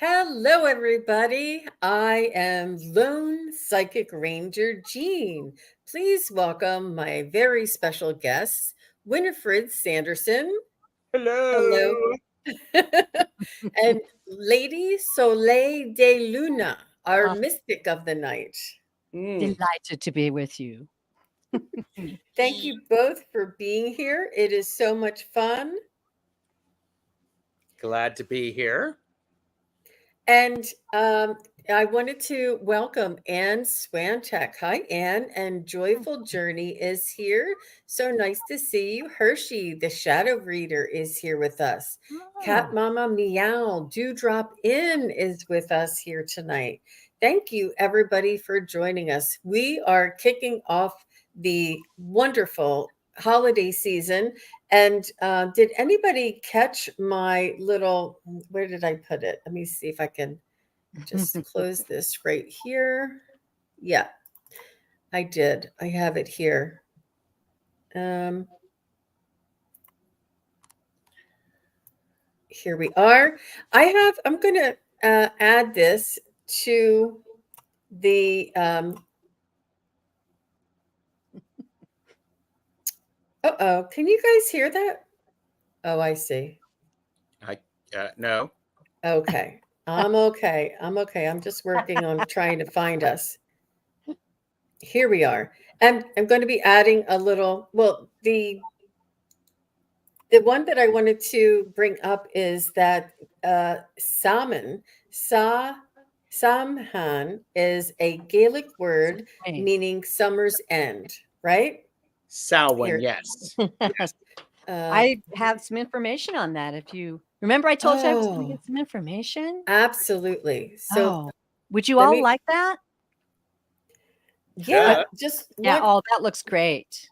Hello, everybody. I am Lone Psychic Ranger Jean. Please welcome my very special guests, Winifred Sanderson. Hello. Hello. And Lady Soleil de Luna, our mystic of the night. Delighted to be with you. Thank you both for being here. It is so much fun. Glad to be here. And I wanted to welcome Anne Swanchek. Hi, Anne. And Joyful Journey is here. So nice to see you. Hershey, the shadow reader, is here with us. Cat Mama Meow, Dewdrop Inn is with us here tonight. Thank you, everybody, for joining us. We are kicking off the wonderful holiday season. And did anybody catch my little, where did I put it? Let me see if I can just close this right here. Yeah, I did. I have it here. Here we are. I'm going to add this to the, uh-oh, can you guys hear that? Oh, I see. No. Okay. I'm okay. I'm just working on trying to find us. Here we are. And I'm going to be adding a little, well, the one that I wanted to bring up is that Samhan is a Gaelic word meaning summer's end, right? Samhain, yes. I have some information on that. If you remember, I told you I was going to get some information. Absolutely. So, would you all like that? Yeah, Oh, that looks great.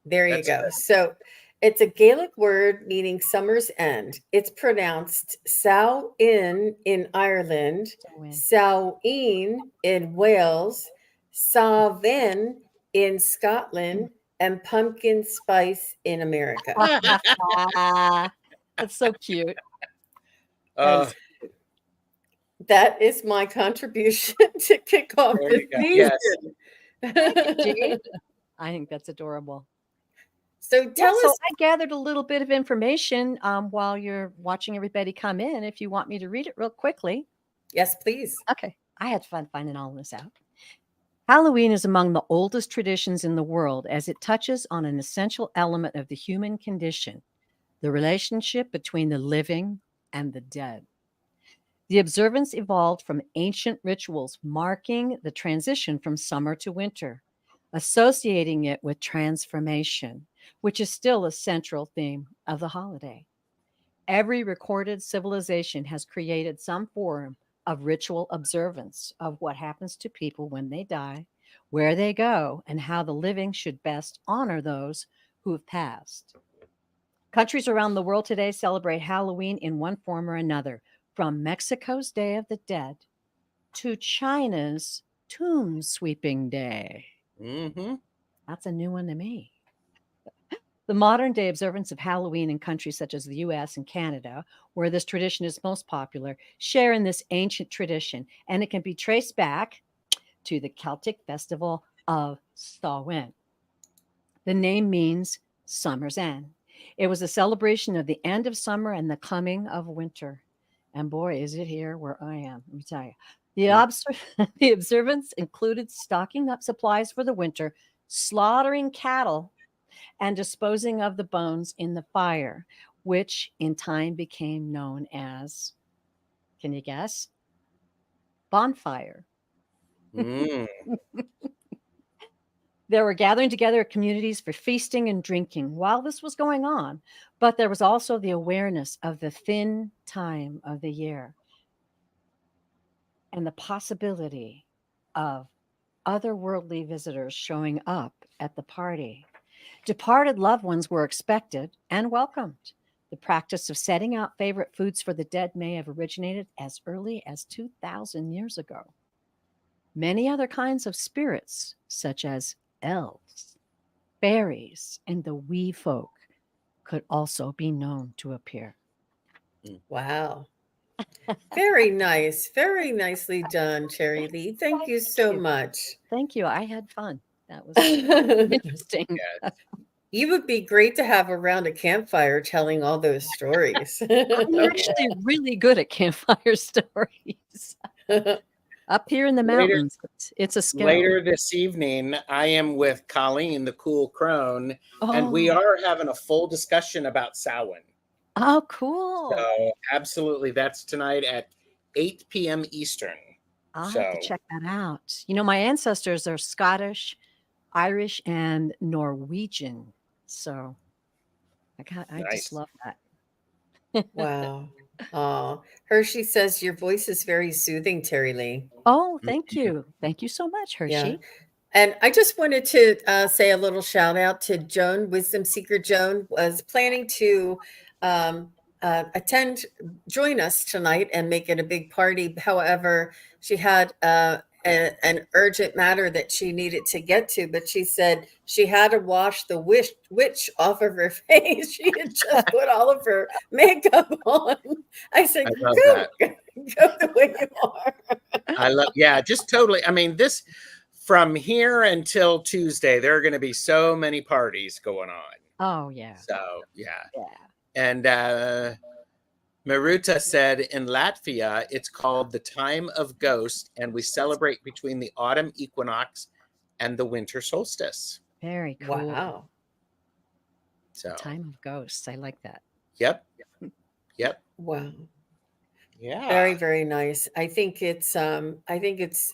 There you go. So it's a Gaelic word meaning summer's end. It's pronounced Samhain in Ireland, Samhain in Wales, Samhain in Scotland, and pumpkin spice in America. That's so cute. That is my contribution to kick off the season. Yes. I think that's adorable. So tell us. I gathered a little bit of information while you're watching everybody come in. If you want me to read it real quickly. Yes, please. Okay. I had fun finding all this out. Halloween is among the oldest traditions in the world as it touches on an essential element of the human condition, the relationship between the living and the dead. The observance evolved from ancient rituals marking the transition from summer to winter, associating it with transformation, which is still a central theme of the holiday. Every recorded civilization has created some form of ritual observance of what happens to people when they die, where they go, and how the living should best honor those who have passed. Countries around the world today celebrate Halloween in one form or another, from Mexico's Day of the Dead to China's Tomb Sweeping Day. Mm-hmm. That's a new one to me. The modern day observance of Halloween in countries such as the US and Canada, where this tradition is most popular, share in this ancient tradition, and it can be traced back to the Celtic festival of Samhain. The name means summer's end. It was a celebration of the end of summer and the coming of winter. And boy, is it here where I am. Let me tell you. The observance included stocking up supplies for the winter, slaughtering cattle, and disposing of the bones in the fire, which in time became known as, can you guess? Bonfire. There were gathering together communities for feasting and drinking while this was going on, but there was also the awareness of the thin time of the year and the possibility of otherworldly visitors showing up at the party. Departed loved ones were expected and welcomed. The practice of setting out favorite foods for the dead may have originated as early as 2,000 years ago. Many other kinds of spirits, such as elves, fairies, and the wee folk, could also be known to appear. Wow. Very nice. Very nicely done, Cherry Lee. Thank you so much. Thank you. I had fun. That was interesting. Yeah. You would be great to have around a campfire telling all those stories. I'm actually really good at campfire stories. Up here in the Later- mountains, it's a skill. Later this evening, I am with Colleen, the cool crone, and we Oh. are having a full discussion about Samhain. Oh, cool. So absolutely, that's tonight at 8 p.m. Eastern. I'll have to check that out. You know, my ancestors are Scottish, Irish, and Norwegian. So I Nice. just love that. Wow. Oh, Hershey says your voice is very soothing, Terry Lee. Oh, thank you. Thank you so much, Hershey. Yeah. And I just wanted to say a little shout out to Joan, Wisdom Seeker Joan, was planning to join us tonight and make it a big party. However, she had an urgent matter that she needed to get to, but she said she had to wash the witch off of her face. She had just put all of her makeup on. I said, I love go, that. go the way you are. I love, yeah, just totally. I mean, this from here until Tuesday, there are going to be so many parties going on. Oh, yeah. So, yeah. Yeah. And Maruta said in Latvia, it's called the Time of Ghost, and we celebrate between the autumn equinox and the winter solstice. Very cool. Wow. So, Time of Ghosts. I like that. Yep. Wow. Yeah. Very, very nice. I think it's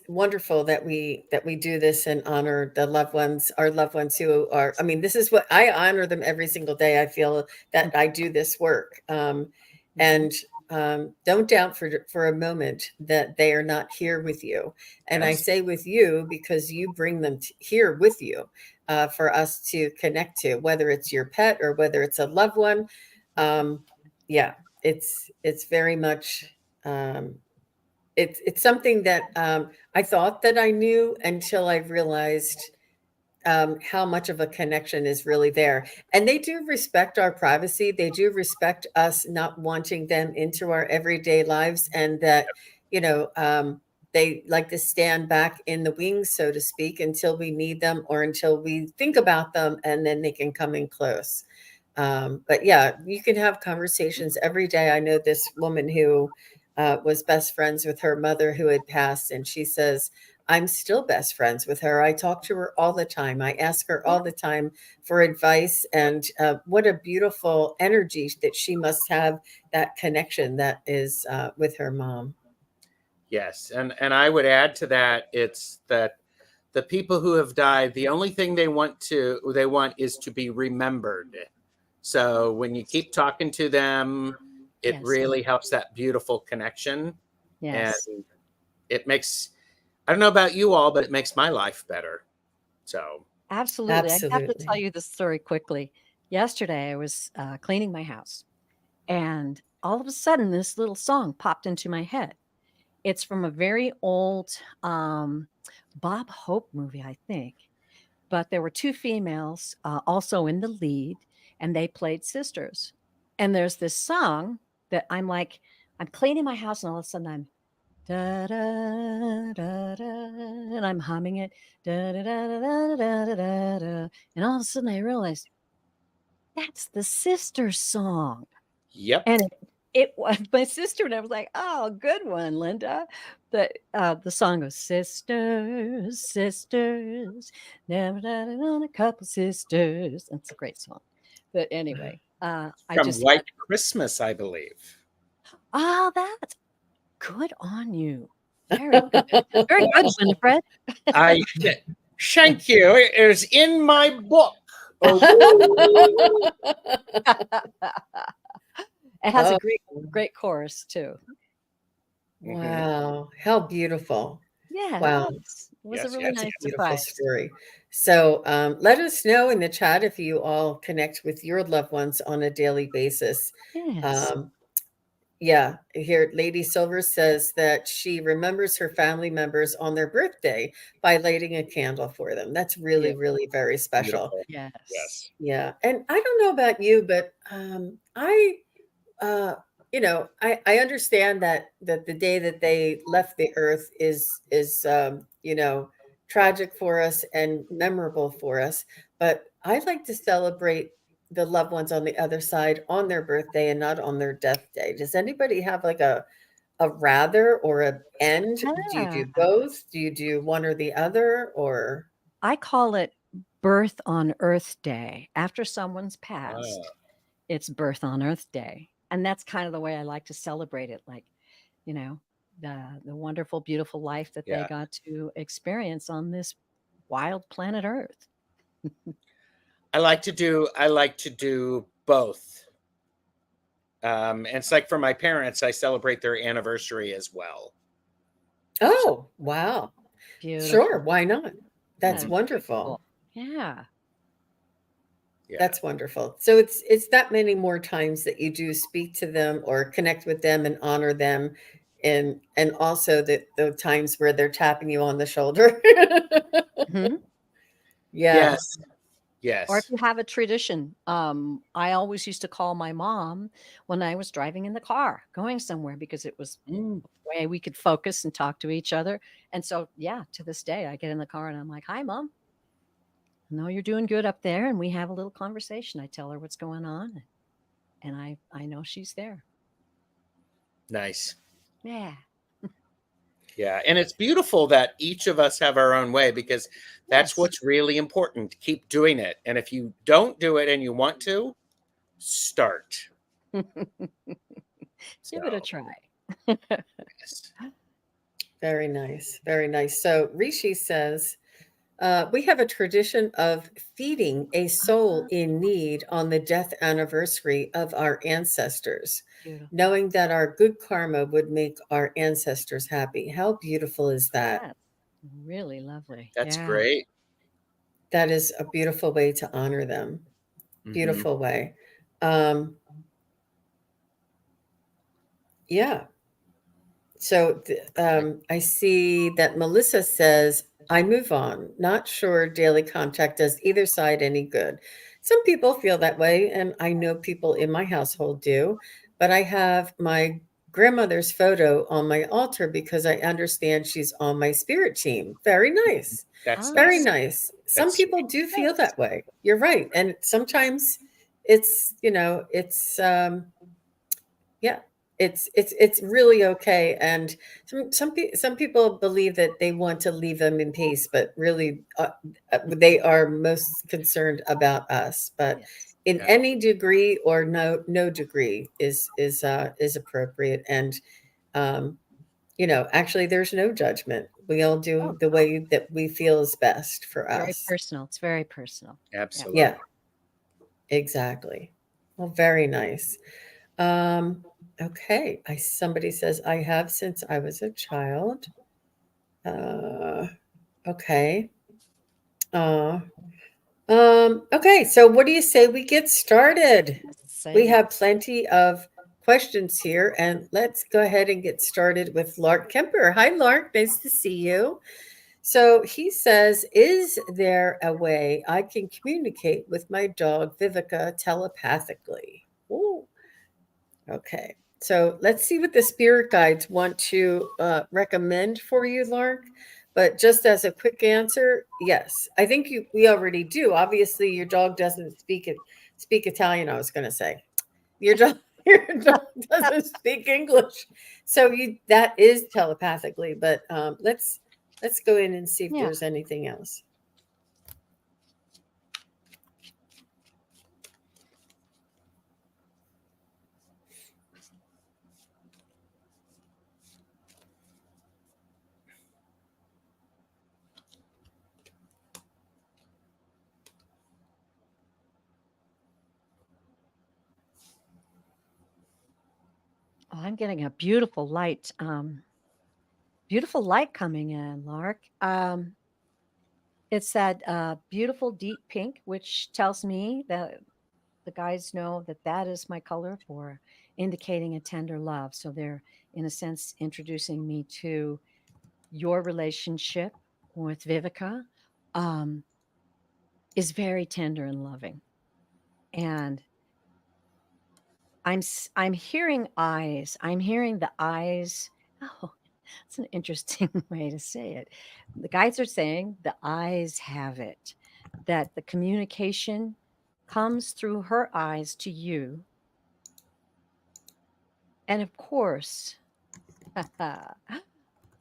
wonderful that we do this and honor the loved ones, our loved ones who are, I mean, this is what I honor them every single day. I feel that I do this work. And don't doubt for a moment that they are not here with you. And I Yes. say with you because you bring them here with you for us to connect to, whether it's your pet or whether it's a loved one. Yeah, it's very much it's something that I thought that I knew until I realized how much of a connection is really there. And they do respect our privacy. They do respect us not wanting them into our everyday lives, and that, you know, they like to stand back in the wings, so to speak, until we need them or until we think about them, and then they can come in close. But yeah, you can have conversations every day. I know this woman who was best friends with her mother who had passed, and she says, I'm still best friends with her. I talk to her all the time. I ask her all the time for advice. And what a beautiful energy that she must have, that connection that is with her mom. Yes. And I would add to that, it's that the people who have died, the only thing they want is to be remembered. So when you keep talking to them, it Yes. really helps that beautiful connection. Yes. And it makes, I don't know about you all, but it makes my life better. So Absolutely. I have to Absolutely. tell you this story quickly. Yesterday, I was cleaning my house, and all of a sudden, this little song popped into my head. It's from a very old Bob Hope movie, I think. But there were two females also in the lead, and they played sisters. And there's this song that I'm like, I'm cleaning my house, and all of a sudden I'm da da da da, and I'm humming it, da da da da da da da da, and all of a sudden I realized that's the sister song, yep. and it was my sister, and I was like, "Oh, good one, Linda." The song goes, "Sisters, sisters, never dated on a couple sisters." It's a great song, but anyway, I From just White Christmas, I believe. that's good on you. Very good. Very good, Winifred. I thank you. It is in my book. It has a great chorus too. Wow, how beautiful. Yeah, Wow. it was a Yes, really yes, nice Beautiful surprise. story. So let us know in the chat if you all connect with your loved ones on a daily basis. Yes. Yeah, here Lady Silver says that she remembers her family members on their birthday by lighting a candle for them. That's really, really very special. Beautiful. Yes. Yes. Yeah. And I don't know about you, but I I understand that the day that they left the earth is tragic for us and memorable for us. But I like to celebrate the loved ones on the other side on their birthday and not on their death day. Does anybody have like a rather or a end? Do you do Ah, both? Do you do one or the other? Or I call it Birth on Earth Day. After someone's Oh, passed, it's Birth on Earth Day. And that's kind of the way I like to celebrate it. Like, you know, the wonderful, beautiful life that they yeah. got to experience on this wild planet Earth. I like to do both. And it's like for my parents, I celebrate their anniversary as well. So, oh, wow. Sure, Beautiful. why not? That That's is wonderful. beautiful. Yeah. yeah. That's wonderful. So it's that many more times that you do speak to them or connect with them and honor them, and also the times where they're tapping you on the shoulder. Mhm. Yeah. Yes. Or if Yes. you have a tradition, I always used to call my mom when I was driving in the car going somewhere because it was Mm, a way we could focus and talk to each other. And so, yeah, to this day, I get in the car and I'm like, "Hi, mom. I know you're doing good up there." And we have a little conversation. I tell her what's going on, and I know she's there. nice. Yeah. Yeah. And it's beautiful that each of us have our own way because that's Yes. what's really important. Keep doing it. And if you don't do it and you want to, start. Give it a So, try. yes. Very nice. Very nice. So Rishi says, we have a tradition of feeding a soul Ah, in need on the death anniversary of our ancestors, beautiful. knowing that our good karma would make our ancestors happy. How beautiful is that? That's really lovely. That's Yeah. great. That is a beautiful way to honor them. Hmm. Beautiful way. Um, yeah. So I see that Melissa says, I move on. Not sure daily contact does either side any good. Some people feel that way, and I know people in my household do, but I have my grandmother's photo on my altar because I understand she's on my spirit team. Very nice. That's Ah, Very nice. nice. Some That's people sweet. do feel yes. that way. You're right. And sometimes it's yeah, it's really okay. And some people believe that they want to leave them in peace, but really they are most concerned about us. But Yes. in Yeah. any degree or no degree is appropriate. And um, actually, there's no judgment. We all Oh, do the no. way that we feel is best for Very us. personal. It's very personal. Yeah. Yeah, Absolutely. exactly. Well, very nice. Um, okay. Somebody says I have since I was a child. Uh, okay. Uh, okay. So what do you say we get started? Let's We say, have plenty of questions here, and let's go ahead and get started with Lark Kemper. Hi, Lark. Nice to see you. So he says, is there a way I can communicate with my dog Vivica telepathically? Ooh. Okay. So let's see what the spirit guides want to recommend for you, Lark. But just as a quick answer, yes, I think we already do. Obviously, your dog doesn't speak Italian. I was going to say your dog your dog doesn't speak English, so you that is telepathically. But let's go in and see if yeah. there's anything else. Oh, I'm getting a beautiful light coming in, Lark. It's that beautiful deep pink, which tells me that the guides know that that is my color for indicating a tender love. So they're, in a sense, introducing me to your relationship with Vivica um, is very tender and loving. And I'm hearing eyes. I'm hearing the eyes. Oh, that's an interesting way to say it. The guides are saying the eyes have it, that the communication comes through her eyes to you. And of course,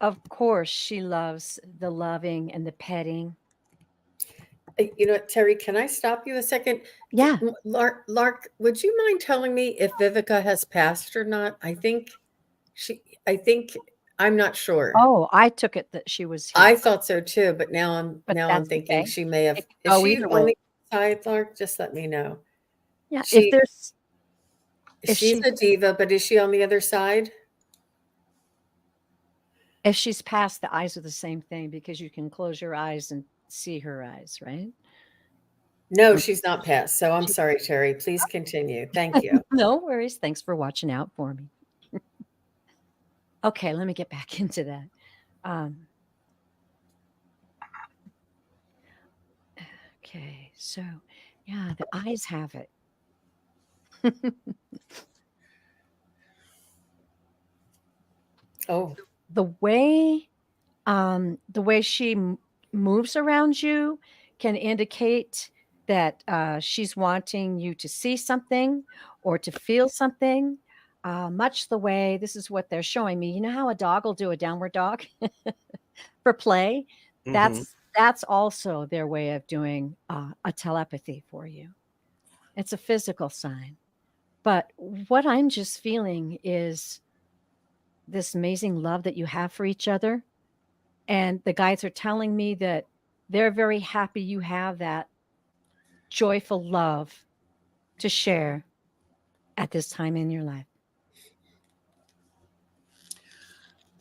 of course, she loves the loving and the petting. You know what, Teri, can I stop you a second? Yeah. Lark, would you mind telling me if Vivica has passed or not? I think, I'm not sure. Oh, I took it that she was I here, thought so too, but but now I'm that's thinking okay. she may have. It could Is go she either on way. the side, Lark? Just let me know. Yeah. She If she's she's a diva, but is she on the other side? if she's passed, the eyes are the same thing because you can close your eyes and see her eyes, right? No, Or she's not passed. So I'm she sorry, Teri. Please continue. Thank you. no worries. Thanks for watching out for me. Okay, let me get back into that. Okay, so yeah, the eyes have it. Oh, The way she moves around you can indicate that she's wanting you to see something or to feel something. Much the way this is what they're showing me. You know how a dog will do a downward dog for play? Mm-hmm. That's also their way of doing a telepathy for you. It's a physical sign. But what I'm just feeling is this amazing love that you have for each other. And the guides are telling me that they're very happy you have that joyful love to share at this time in your life.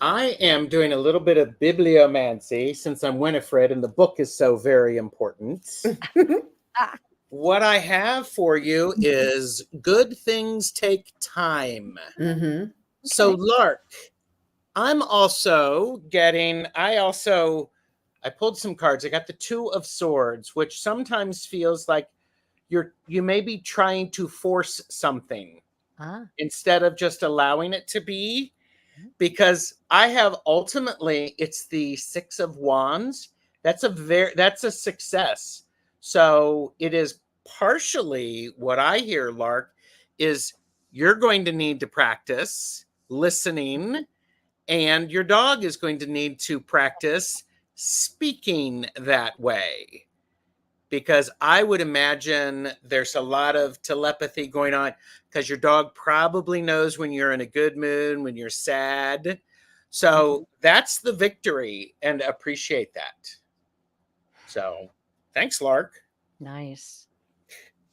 I am doing a little bit of bibliomancy since I'm Winifred and the book is so very important. Ah, What I have for you is good things take time. mm-hmm. So, okay. Lark, I pulled some cards. I got the Two of Swords, which sometimes feels like you may be trying to force something Ah, instead of just allowing it to be. Because I have ultimately, it's the Six of Wands. That's a success. So it is partially what I hear, Lark, is you're going to need to practice listening, and your dog is going to need to practice speaking that way. Because I would imagine there's a lot of telepathy going on because your dog probably knows when you're in a good mood, when you're sad. So that's the victory, and appreciate that. So thanks, Lark. nice.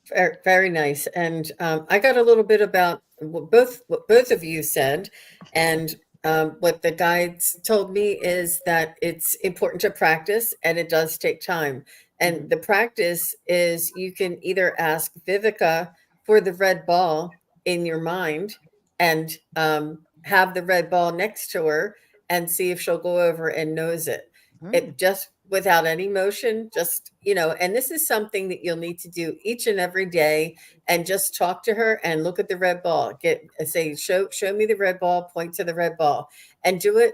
Very, very nice. And I got a little bit about what both of you said, and what the guides told me is that it's important to practice, and it does take time. And the practice is you can either ask Vivica for the red ball in your mind, and have the red ball next to her, and see if she'll go over and nose it. It just without any motion, just, and this is something that you'll need to do each and every day, and just talk to her and look at the red ball. Show me the red ball, point to the red ball, and do it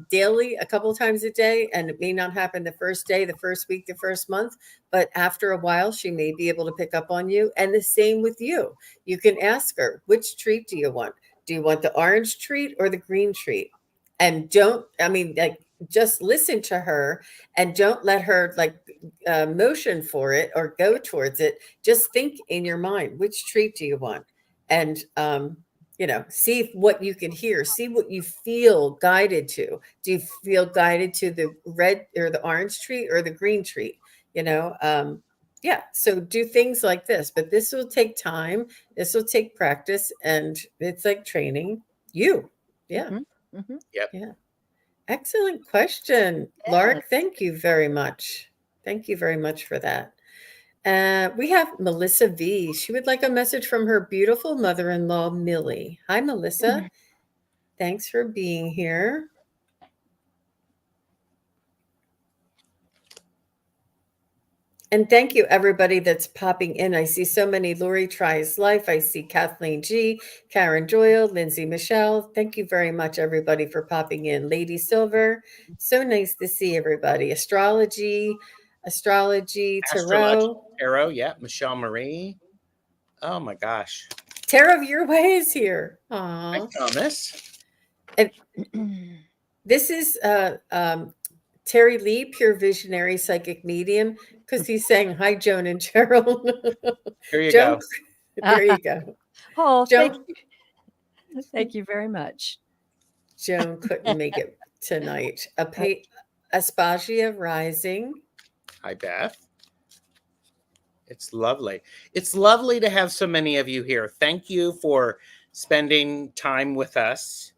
daily, a couple of times a day. And it may not happen the first day, the first week, the first month, but after a while, she may be able to pick up on you. And the same with you. You can ask her, which treat do you want? Do you want the orange treat or the green treat? And just listen to her, and don't let her motion for it or go towards it. Just think in your mind, which treat do you want? And see what you can hear, see what you feel guided to. Do you feel guided to the red or the orange treat or the green treat? Yeah, so do things like this, but this will take time, this will take practice, and it's like training you. Yeah. Yep. Yeah. Excellent question, Yes. Lark. Thank you very much. Thank you very much for that. We have Melissa V. She would like a message from her beautiful mother in law, Millie. Hi, Melissa. Thanks for being here. And thank you, everybody that's popping in. I see so many. Lori Tries Life. I see Kathleen G, Karen Doyle, Lindsay Michelle. Thank you very much, everybody, for popping in. Lady Silver. So nice to see everybody. Astrology, Astrological Tarot. Tarot, yeah. Michelle Marie. Oh my gosh. Tarot of Your Way is here. Hi, Aw. Thomas. And this is Teri Lee, pure visionary psychic medium, because he's saying hi, Joan and Gerald. Here you Joan, go. there you go. Oh, thank Joan, you. Thank you very much. Joan couldn't make it tonight. Aspasia Rising. Hi, Beth. It's lovely. It's lovely to have so many of you here. Thank you for spending time with us.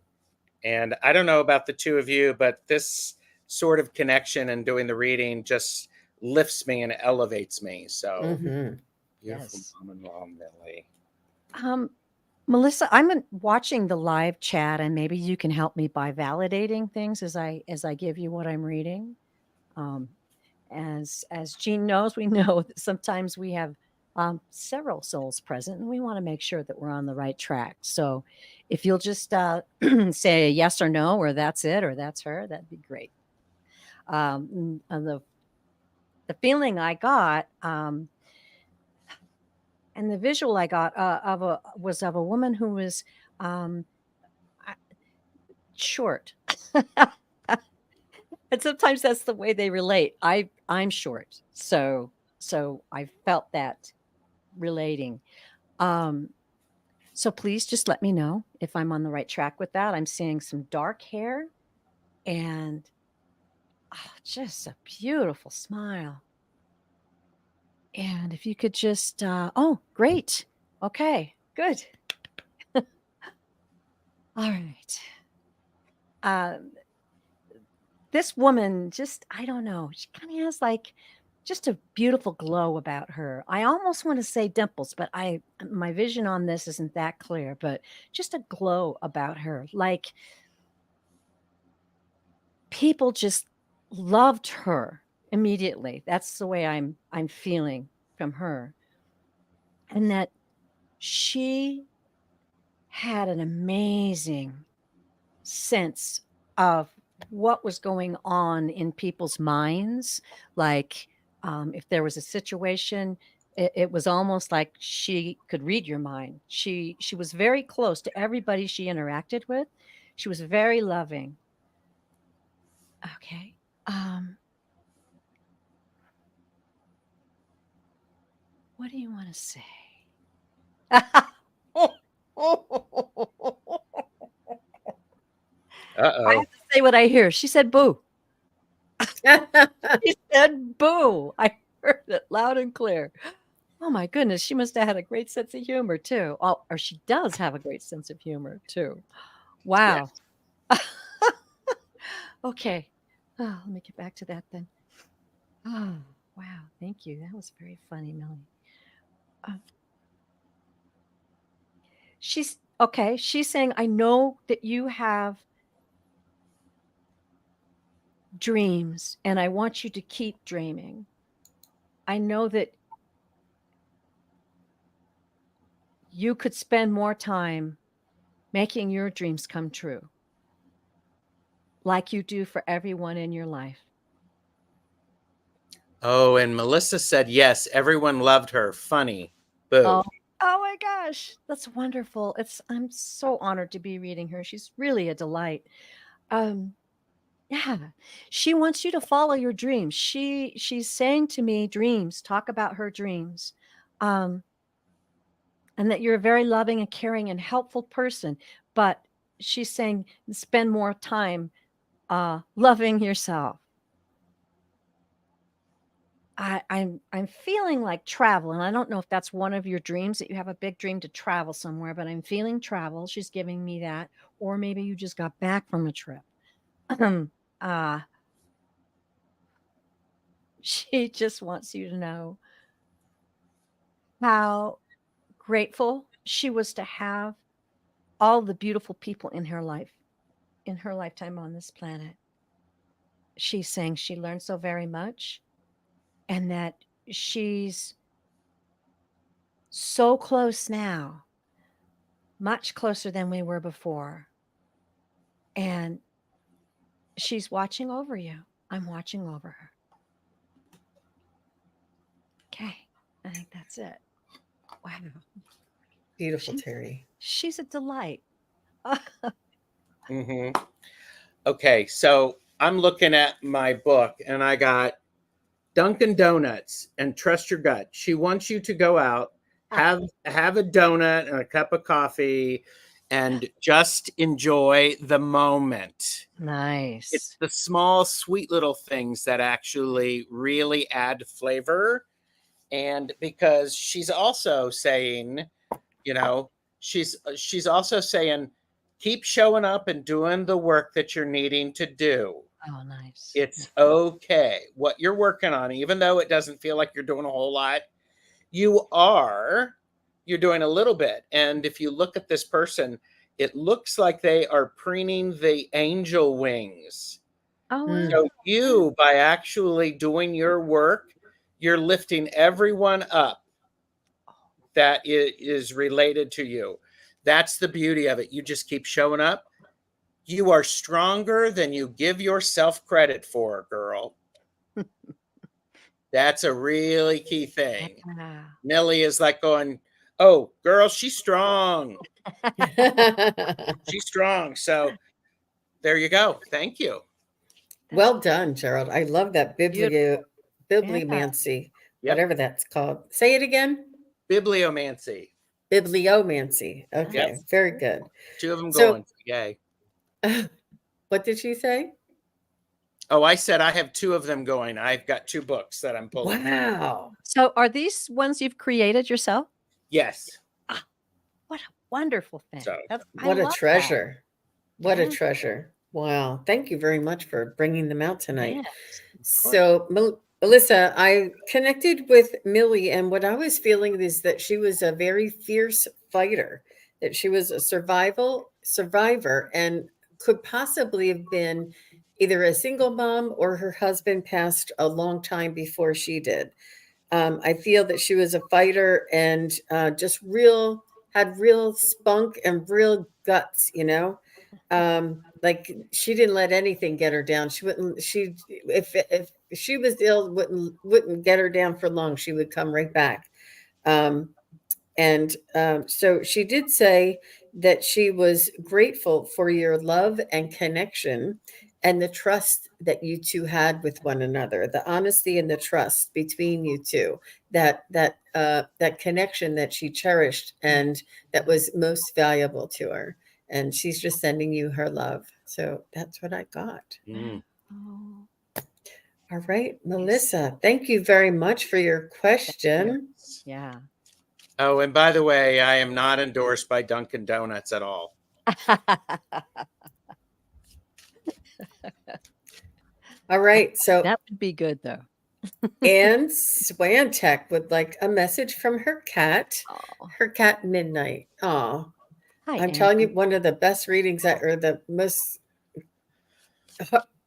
And I don't know about the two of you, but this sort of connection and doing the reading just lifts me and elevates me. So Mhm. beautiful, Yes. mom and mom, Lily. Melissa, I'm watching the live chat, and maybe you can help me by validating things as I give you what I'm reading. Um, as Jean knows, we know that sometimes we have several souls present, and we want to make sure that we're on the right track. So, if you'll just say yes or no, or that's it, or that's her, that'd be great. And the feeling I got, and the visual I got was of a woman who was um, short. And sometimes that's the way they relate. I'm short, so I felt that relating. So please just let me know if I'm on the right track with that. I'm seeing some dark hair and just a beautiful smile. And if you could just, oh, great. Okay, good. All right. This woman just, I don't know, she kind of has like just a beautiful glow about her. I almost want to say dimples, but my vision on this isn't that clear, but just a glow about her. Like people just loved her immediately. That's the way I'm feeling from her. And that she had an amazing sense of what was going on in people's minds. Like if there was a situation, it was almost like she could read your mind. She was very close to everybody she interacted with. She was very loving. Okay. What do you want to say? I Uh-oh. have to say what I hear. She said boo. She said boo. I heard it loud and clear. Oh my goodness, she must have had a great sense of humor too. Oh, or she does have a great sense of humor too. Yes. Wow. Okay. Oh, let me get back to that then. Oh, wow. Thank you. That was very funny, Melanie. She's okay. She's saying, I know that you have dreams and I want you to keep dreaming. I know that you could spend more time making your dreams come true, like you do for everyone in your life. Oh, and Melissa said yes. Everyone loved her. Funny. Boo. Oh, oh my gosh, that's wonderful. I'm so honored to be reading her. She's really a delight. Um, yeah, she wants you to follow your dreams. She's saying to me, dreams, talk about her dreams. Um, and that you're a very loving and caring and helpful person. But she's saying spend more time loving yourself. I'm feeling like travel, and I don't know if that's one of your dreams that you have a big dream to travel somewhere, but I'm feeling travel. She's giving me that, or maybe you just got back from a trip. uh, she just wants you to know how grateful she was to have all the beautiful people in her life, in her lifetime on this planet. She's saying she learned so very much, and that she's so close now, much closer than we were before. And she's watching over you. I'm watching over her. Okay. I think that's it. Wow. Beautiful, Teri. She's a delight. Mm-hmm. Okay, so I'm looking at my book and I got Dunkin' Donuts and Trust Your Gut. She wants you to go out, have a donut and a cup of coffee, and just enjoy the moment. Nice. It's the small, sweet little things that actually really add flavor. And because she's also saying, you know, she's also saying, keep showing up and doing the work that you're needing to do. Oh, nice. It's okay. What you're working on, even though it doesn't feel like you're doing a whole lot, you're doing a little bit. And if you look at this person, it looks like they are preening the angel wings. Oh, So you, by actually doing your work, you're lifting everyone up that is related to you. That's the beauty of it. You just keep showing up. You are stronger than you give yourself credit for, girl. That's a really key thing. yeah. Millie is like going, oh, girl, she's strong. She's strong. So there you go. Thank you. Well done, Gerald. I love that bibliomancy, whatever that's called. Say it again. Bibliomancy. Bibliomancy. Okay, Yep. very good. 2 of them So- going. Yay. What did you say? Oh, I said I have 2 of them going. I've got 2 books that I'm pulling. Wow. So are these ones you've created yourself? Yes. What a wonderful thing. So- What a treasure. What a Yeah. treasure. Wow. Thank you very much for bringing them out tonight. Yes, So, Melissa, I connected with Millie, and what I was feeling is that she was a very fierce fighter, that she was a survivor, and could possibly have been either a single mom or her husband passed a long time before she did. I feel that she was a fighter and just had real spunk and real guts, like she didn't let anything get her down. If she was ill, wouldn't get her down for long. She would come right back. So she did say that she was grateful for your love and connection and the trust that you two had with one another, the honesty and the trust between you two, that connection that she cherished and that was most valuable to her. And she's just sending you her love. So that's what I got. Mm. Oh, All right, Melissa, thank you very much for your question. yeah. Oh, and by the way, I am not endorsed by Dunkin' Donuts at all. All right, so That would be good though. Anne Swantek would like a message from her cat, Oh. her cat Midnight. Oh, Hi, I'm telling you, one of the best readings or the most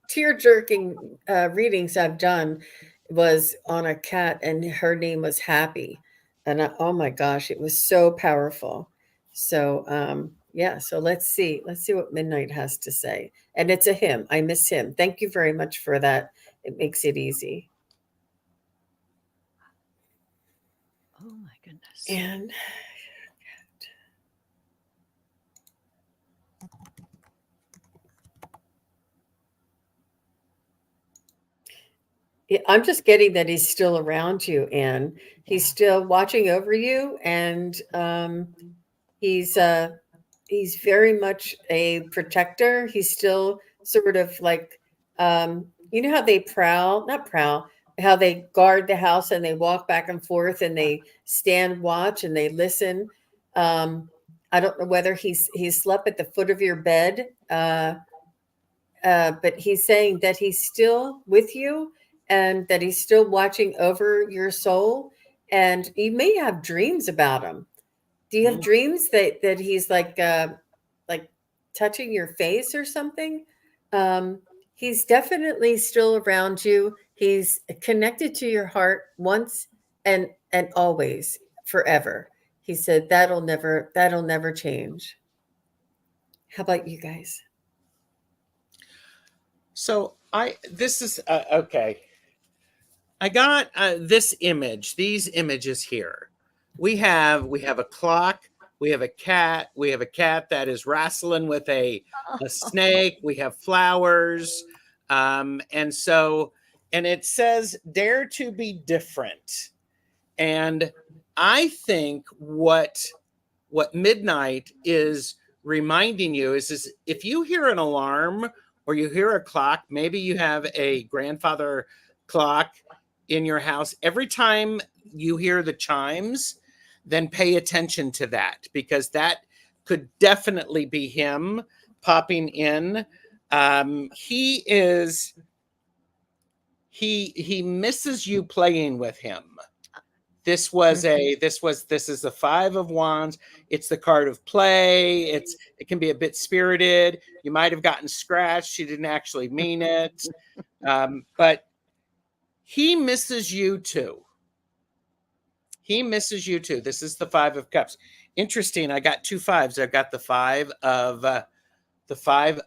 tear-jerking readings I've done was on a cat, and her name was Happy. And oh my gosh, it was so powerful. So yeah, so let's see what Midnight has to say. And it's a him. I miss him. Thank you very much for that. It makes it easy. Oh my goodness. And yeah, I'm just getting that he's still around you, Anne. He's still watching over you, and he's very much a protector. He's still sort of like you know how they not prowl, how they guard the house and they walk back and forth and they stand watch and they listen. I don't know whether he slept at the foot of your bed, but he's saying that he's still with you and that he's still watching over your soul. And you may have dreams about him. Do you have dreams that he's like touching your face or something? He's definitely still around you. He's connected to your heart once and always, forever. He said that'll never change. How about you guys? So this is okay. I got this image, these images here. We have a clock, we have a cat that is wrestling with a snake, we have flowers. And it says dare to be different. And I think what midnight is reminding you is if you hear an alarm or you hear a clock, maybe you have a grandfather clock in your house, every time you hear the chimes, then pay attention to that, because that could definitely be him popping in. He misses you playing with him. This is the Five of Wands. It's the card of play. It can be a bit spirited. You might have gotten scratched. You didn't actually mean it. But he misses you too. He misses you too. This is the Five of Cups. Interesting. I got 2 5s. I've got the Five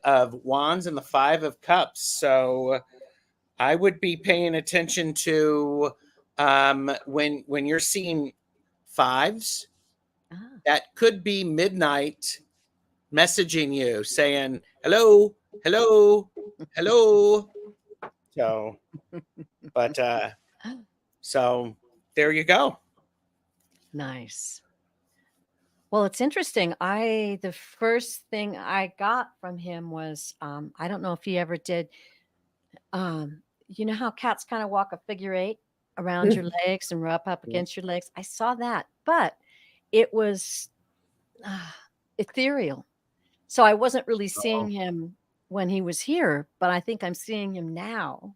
of Wands and the Five of Cups. So I would be paying attention to when you're seeing 5s. That could be midnight messaging you, saying hello, hello, hello. So, but so there you go. Nice. Well, it's interesting. The first thing I got from him was, I don't know if he ever did. You know how cats kind of walk a figure 8 around your legs and rub up against your legs? I saw that, but it was ethereal. So I wasn't really seeing him when he was here, but I think I'm seeing him now.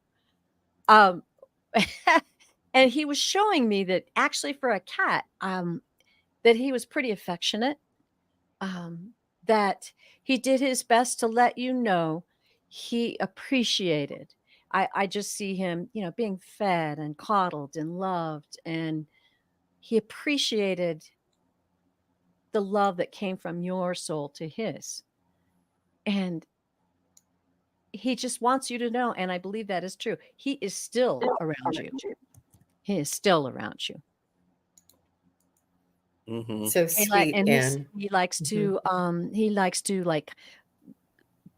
And he was showing me that actually for a cat, that he was pretty affectionate, that he did his best to let you know he appreciated. I just see him, being fed and coddled and loved, and he appreciated the love that came from your soul to his. And he just wants you to know, and I believe that is true. He is still around you. He is still around you. Mm-hmm. So sweet, and he likes to like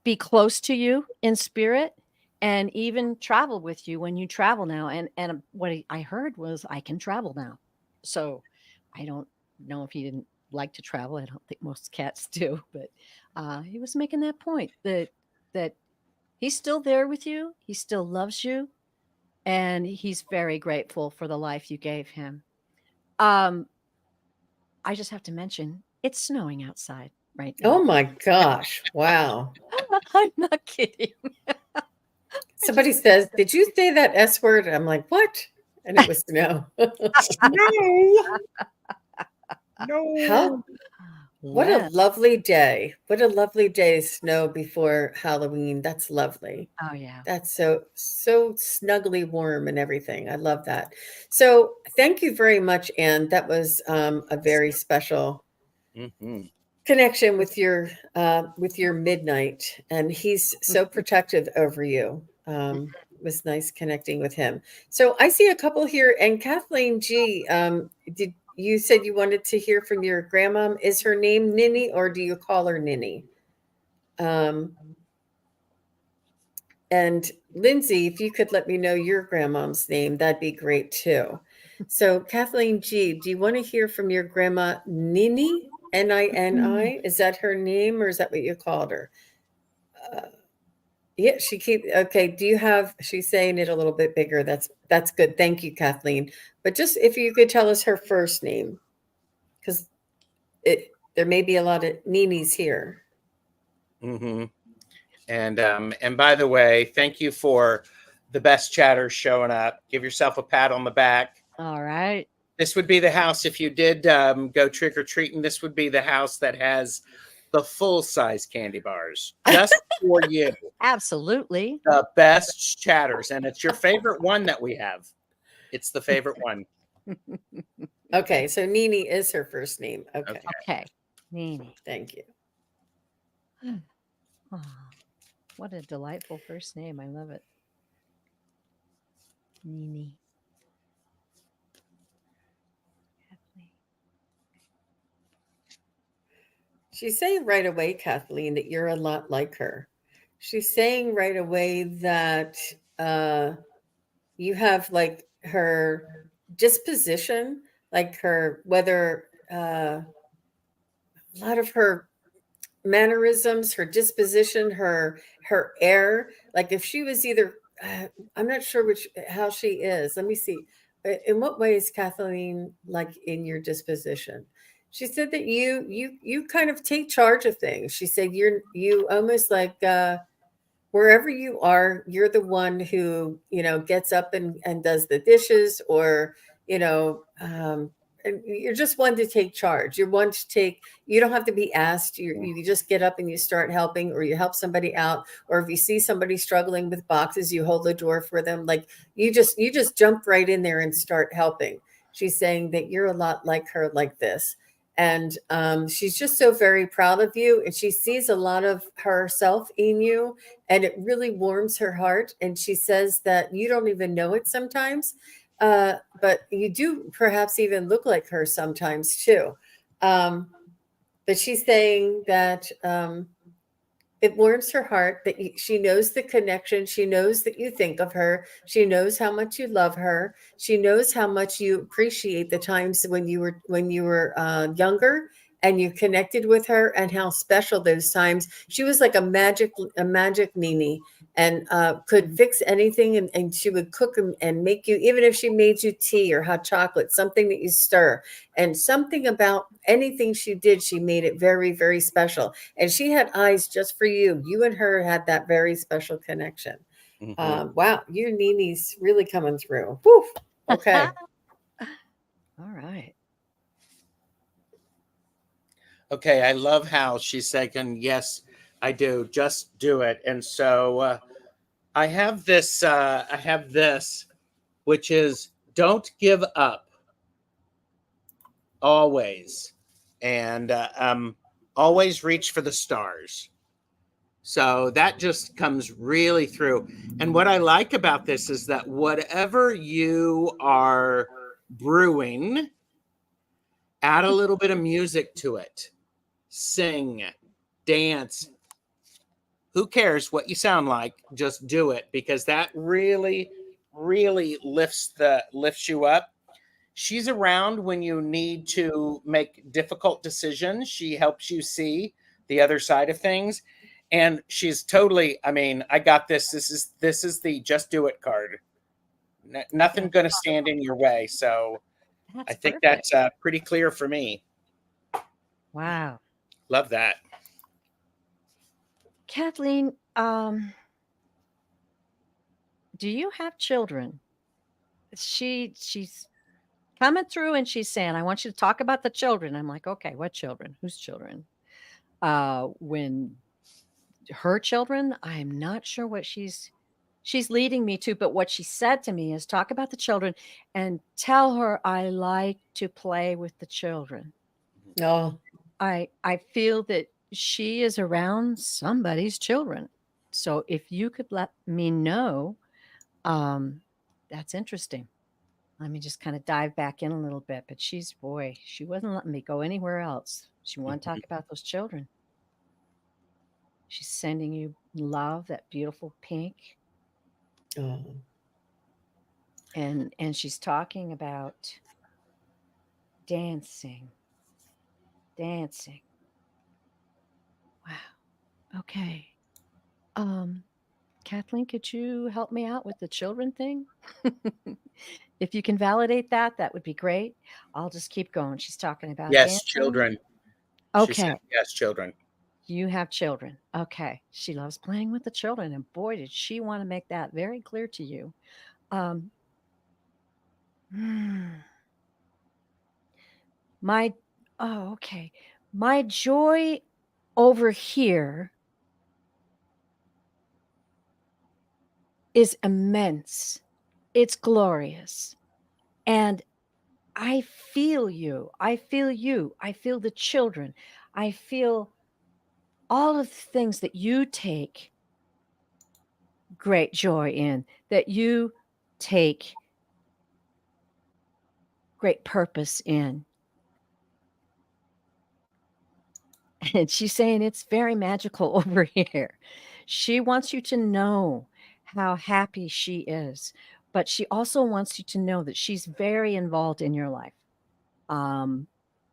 be close to you in spirit, and even travel with you when you travel now. And what I heard was, I can travel now. So I don't know if he didn't like to travel. I don't think most cats do, but he was making that point that he's still there with you. He still loves you, and he's very grateful for the life you gave him. I just have to mention, it's snowing outside right now. oh my gosh, wow. I'm not kidding. Somebody says, did you say that S word? I'm like, what? And it was no. No. What a lovely day. What a lovely day, snow before Halloween. That's lovely. Oh yeah. That's so snugly warm and everything. I love that. So thank you very much, Anne. That was a very special connection with your midnight. And he's so protective over you. It was nice connecting with him. So I see a couple here, and Kathleen G. You said you wanted to hear from your grandma. Is her name Ninny, or do you call her Ninny? And Lindsay, if you could let me know your grandmom's name, that'd be great too. So Kathleen G, do you want to hear from your grandma Nini? Nini? Is that her name, or is that what you called her? Yeah, okay. She's saying it a little bit bigger. That's good. Thank you, Kathleen. But just if you could tell us her first name, because there may be a lot of Ninis here. Mm-hmm. And by the way, thank you for the best chatters showing up. Give yourself a pat on the back. All right. This would be the house, if you did go trick-or-treating, this would be the house that has the full-size candy bars just for you. Absolutely. The best chatters, and it's your favorite one that we have. It's the favorite one. Okay, so Nini is her first name. Okay, Okay. Nini. thank you. Oh, what a delightful first name. I love it. Nini. Kathleen. She's saying right away, Kathleen, that you're a lot like her. She's saying right away that you have like her disposition, like her, whether a lot of her mannerisms, her disposition, her air. Like if she was either, I'm not sure how she is. Let me see. In what way is Kathleen like in your disposition? She said that you kind of take charge of things. She said you almost like wherever you are, you're the one who, gets up and does the dishes, or, and you're just one to take charge. You're one to take, you don't have to be asked. You just get up and you start helping, or you help somebody out. Or if you see somebody struggling with boxes, you hold the door for them. Like you just jump right in there and start helping. She's saying that you're a lot like her, like this. And she's just so very proud of you. And she sees a lot of herself in you, and it really warms her heart. And she says that you don't even know it sometimes, but you do perhaps even look like her sometimes too. But she's saying that it warms her heart that she knows the connection. She knows that you think of her. She knows how much you love her. She knows how much you appreciate the times when you were younger and you connected with her, and how special those times. She was like a magic Nini, and could fix anything, and she would cook and make you, even if she made you tea or hot chocolate, something that you stir, and something about anything she did, she made it very, very special. And she had eyes just for you. You and her had that very special connection. Wow, you Nini's really coming through. Whew. Okay. All right. Okay, I love how she's saying, yes, I do. Just do it. And so I have this, which is don't give up always. And always reach for the stars. So that just comes really through. And what I like about this is that whatever you are brewing, add a little bit of music to it. Sing, dance. Who cares what you sound like? Just do it, because that really, really lifts you up. She's around when you need to make difficult decisions. She helps you see the other side of things. And she's totally, I mean, I got this. This is the just do it card. Nothing going to stand in your way. So That's I think perfect. that's pretty clear for me. Wow. Love that. Kathleen, do you have children? She's coming through and she's saying, I want you to talk about the children. I'm like, okay, what children? Whose children? When her children, I'm not sure what she's leading me to, but what she said to me is talk about the children and tell her I like to play with the children. Oh, I feel that she is around somebody's children. So if you could let me know, that's interesting. Let me just kind of dive back in a little bit. But she wasn't letting me go anywhere else. She wanted to talk about those children. She's sending you love, that beautiful pink. oh. And she's talking about dancing. Wow. Okay. Kathleen, could you help me out with the children thing? If you can validate that, that would be great. I'll just keep going. She's talking about Yes, dancing. children. She said, Okay. yes, children. You have children. Okay. She loves playing with the children. And boy, did she want to make that very clear to you. Okay. My joy over here is immense. It's glorious. And I feel you. I feel you. I feel the children. I feel all of the things that you take great joy in, that you take great purpose in. And she's saying it's very magical over here. She wants you to know how happy she is, but she also wants you to know that she's very involved in your life.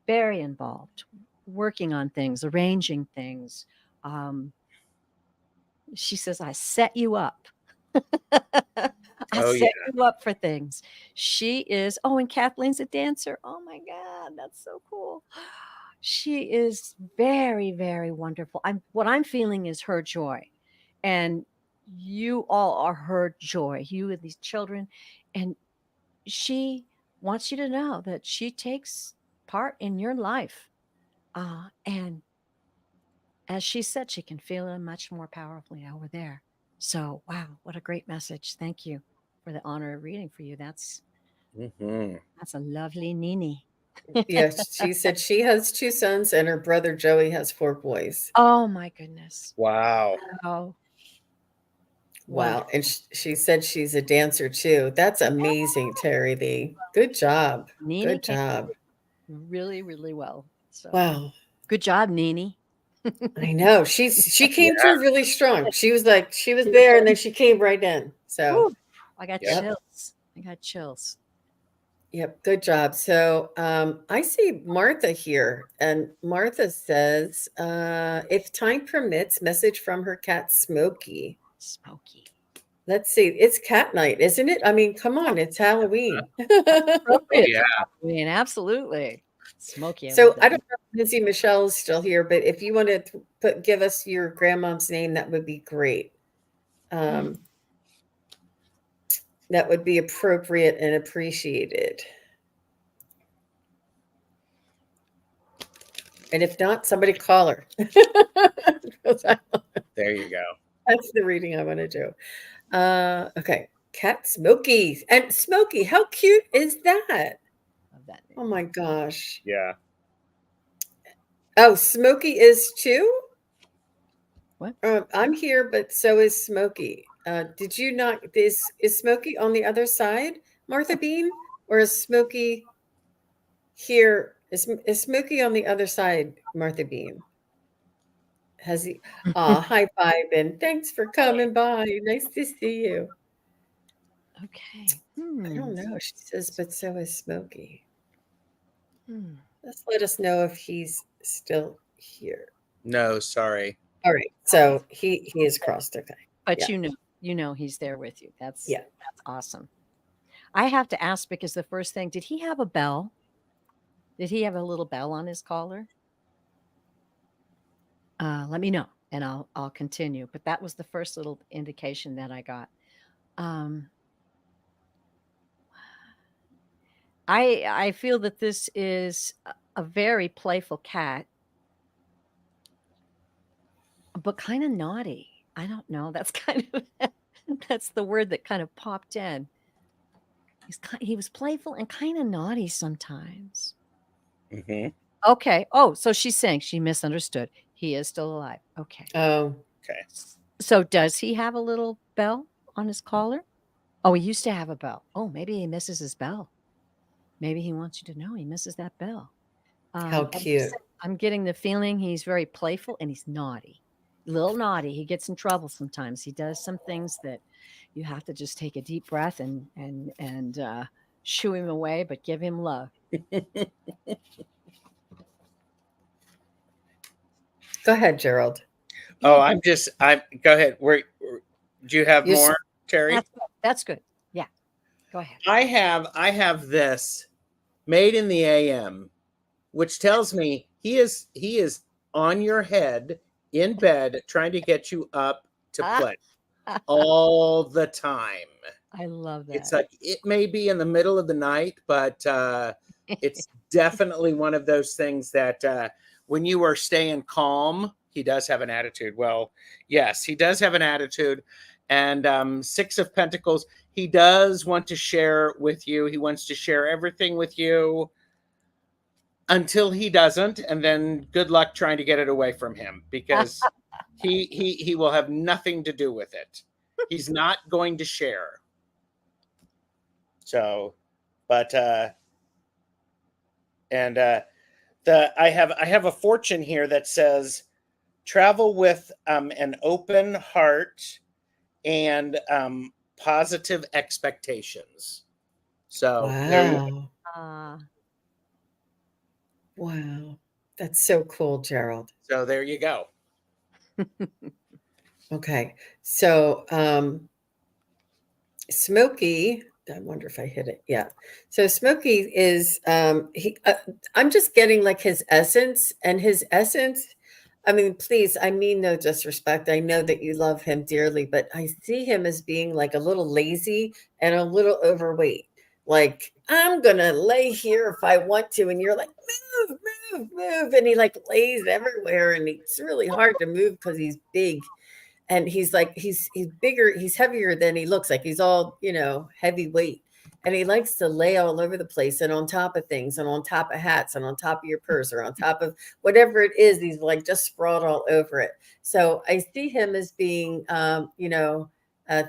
Very involved, working on things, arranging things. She says, I set you up. I Oh, set you up for things. She is, oh, and Kathleen's a dancer. Oh my God, that's so cool. She is very, very wonderful. What I'm feeling is her joy. And you all are her joy, you and these children. And she wants you to know that she takes part in your life. And as she said, she can feel it much more powerfully over there. So, wow, what a great message. Thank you for the honor of reading for you. That's a lovely Nini. Yes, she said she has 2 sons and her brother Joey has 4 boys. Oh my goodness. wow. Oh, Wow, and she said she's a dancer too. That's amazing, Teri Lee. Good job. Nini Good can job. really, really well. So, Wow. good job, Nini. I know. She came Yeah. through really strong. She was there and then she came right in. So, Woo, I got Yep. chills. I got chills. yep, good job. So, I see Martha here, and Martha says, if time permits, message from her cat Smokey. Smoky. Let's see. It's cat night, isn't it? I mean, come on, it's Halloween. Appropriate yeah. for Halloween, absolutely. Smoky. So I don't know if Missy Michelle is still here, but if you want to give us your grandmom's name, that would be great. That would be appropriate and appreciated. And if not, somebody call her. There you go. That's the reading I want to do. Okay. Cat Smokey. And Smokey, how cute is that? Love that name. Oh my gosh. Yeah. Oh, Smokey is too? What? I'm here, but so is Smokey. Did you not? Is Smokey on the other side, Martha Bean, or is Smokey here? Is Smokey on the other side, Martha Bean? Has he? High five and thanks for coming by. Nice to see you. Okay. I don't know. She says, but so is Smokey. Hmm. Let's let us know if he's still here. No, sorry. All right. So he is crossed. Okay. But Yeah. you know he's there with you. That's Yeah. that's awesome. I have to ask because the first thing, did he have a bell? Did he have a little bell on his collar? Let me know and I'll continue. But that was the first little indication that I got. I feel that this is a very playful cat, but kind of naughty. I don't know. That's kind of that's the word that kind of popped in. He was playful and kind of naughty sometimes. Okay. Oh, so she's saying she misunderstood. He is still alive. Okay. Oh. Okay. So does he have a little bell on his collar? Oh, he used to have a bell. Oh, maybe he misses his bell. Maybe he wants you to know he misses that bell. How cute. I'm getting the feeling he's very playful and he's naughty. A little naughty. He gets in trouble sometimes. He does some things that you have to just take a deep breath and shoo him away, but give him love. Go ahead, Gerald. Oh, go ahead. Do you have more, Teri? That's good. Yeah. Go ahead. I have this made in the AM, which tells me he is on your head in bed trying to get you up to play all the time. I love that. It's like it may be in the middle of the night, but it's definitely one of those things that when you are staying calm, he does have an attitude. Well, yes, he does have an attitude. And Six of Pentacles, he does want to share with you. He wants to share everything with you until he doesn't, and then good luck trying to get it away from him, because he will have nothing to do with it. He's not going to share. So, but I have a fortune here that says travel with an open heart and positive expectations. So there you go. Wow. Wow. That's so cool, Gerald. So there you go. Okay. So, Smokey, I wonder if I hit it. Yeah. So Smokey is I'm just getting like his essence, and his essence, I mean, please, I mean no disrespect. I know that you love him dearly, but I see him as being like a little lazy and a little overweight. Like, I'm gonna lay here if I want to, and you're like, move, move, move, and he like lays everywhere, and it's really hard to move because he's big, and he's like he's bigger, he's heavier than he looks. Like he's all, heavyweight, and he likes to lay all over the place and on top of things and on top of hats and on top of your purse or on top of whatever it is. He's like just sprawled all over it. So I see him as being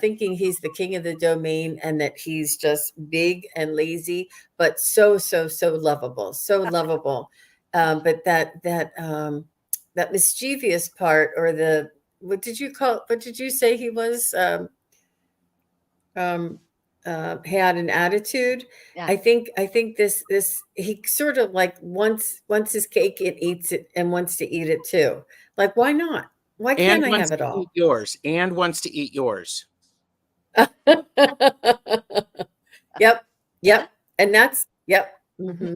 thinking he's the king of the domain, and that he's just big and lazy, but so lovable, so lovable. But that mischievous part, or the, what did you say he was? Had an attitude. Yeah. I think this he sort of like wants his cake and eats it, and wants to eat it too. Like, why not? Why can't I have it all? Eat yours, and wants to eat yours. Yep. And that's, yep. Mhm.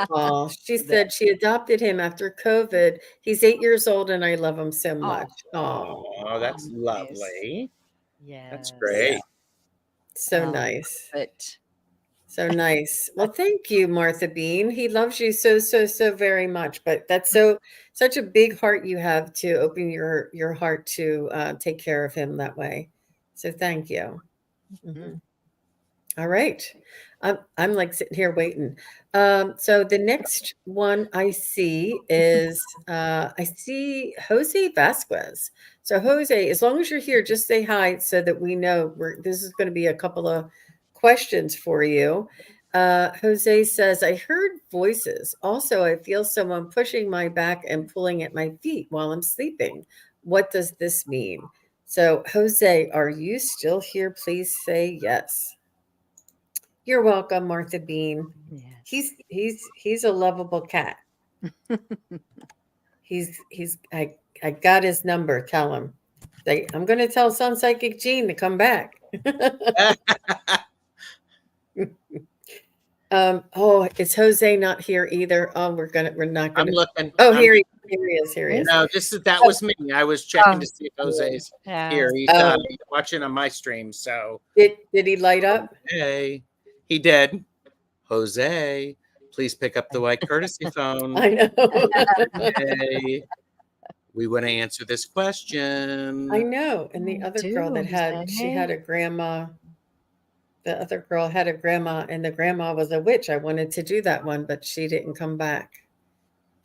Oh, she said she adopted him after COVID. He's 8 years old, and I love him so much. Oh, that's lovely. Yes. That's great. So nice. But So nice. Well, thank you, Martha Bean. He loves you so very much. But that's such a big heart you have to open your heart to take care of him that way. So thank you. Mhm. All right. I'm like sitting here waiting. So the next one I see is I see Jose Vasquez. So Jose, as long as you're here, just say hi so that we know this is going to be a couple of questions for you. Jose says, I heard voices. Also, I feel someone pushing my back and pulling at my feet while I'm sleeping. What does this mean? So Jose, are you still here? Please say yes. You're welcome, Martha Bean. yes. He's a lovable cat. I got his number. Tell him. I'm going to tell SunPsychic Jean to come back. Is Jose not here either? Oh, we're not I'm gonna. looking. Oh, here he is. No, that was me. I was checking to see if Jose's here. He's watching on my stream. So did he light up? Hey, he did. Jose, please pick up the white courtesy phone. I know. Hey, we want to answer this question. I know. And the other girl she had a grandma. The other girl had a grandma, and the grandma was a witch. I wanted to do that one, but she didn't come back.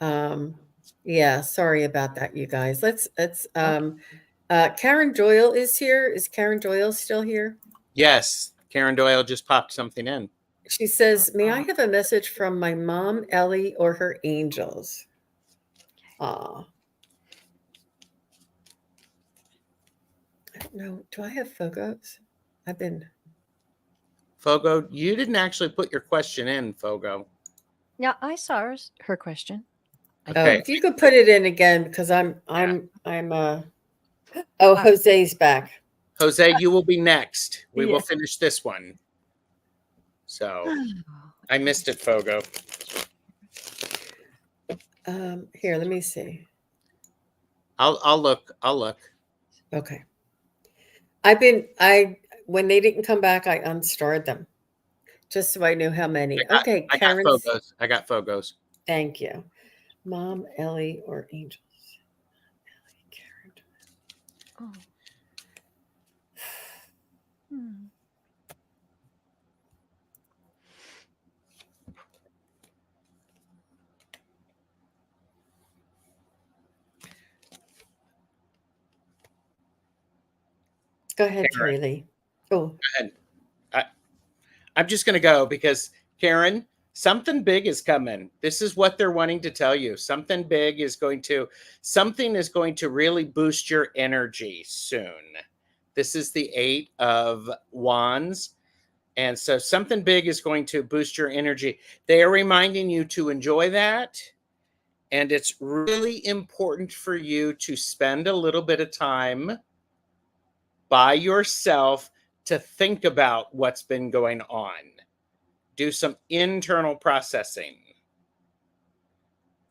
Yeah, sorry about that, you guys. Let's Karen Doyle is here. Is Karen Doyle still here? Yes, Karen Doyle just popped something in. She says, may I have a message from my mom, Ellie, or her angels? Aw. I don't know. Do I have photos? Fogo, you didn't actually put your question in, Fogo. Yeah, I saw her question. Okay. If you could put it in again, because Jose's back. Jose, you will be next. We will finish this one. So I missed it, Fogo. Here, let me see. I'll look. Okay. When they didn't come back, I unstarred them just so I knew how many. Okay, Karen. I got Fogos. Thank you. Mom, Ellie, or angels? Ellie, Karen. Go ahead, Karen, Teri Lee. Oh, go ahead. I'm just going to go because Karen, something big is coming. This is what they're wanting to tell you. Something is going to really boost your energy soon. This is the 8 of Wands. And so something big is going to boost your energy. They are reminding you to enjoy that. And it's really important for you to spend a little bit of time by yourself to think about what's been going on. Do some internal processing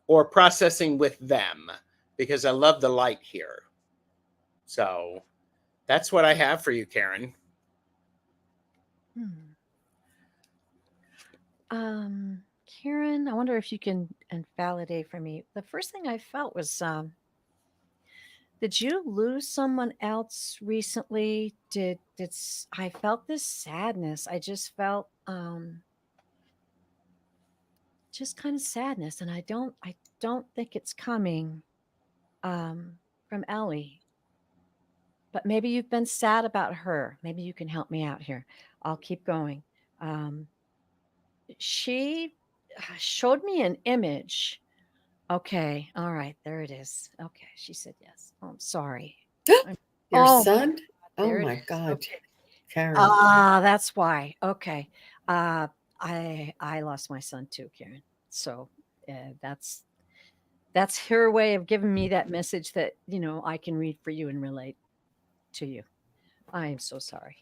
or processing with them, because I love the light here. So that's what I have for you, Karen. Karen, I wonder if you can validate for me. The first thing I felt was, did you lose someone else recently? I felt this sadness. I just felt just kind of sadness, and I don't think it's coming from Ellie. But maybe you've been sad about her. Maybe you can help me out here. I'll keep going. She showed me an image. Okay, all right, there it is. Okay, she said yes. Oh, I'm sorry. your Oh my son? God, Oh there it my is. God, Okay. Karen. That's why. Okay. I lost my son too, Karen. So that's her way of giving me that message that I can read for you and relate to you. I am so sorry.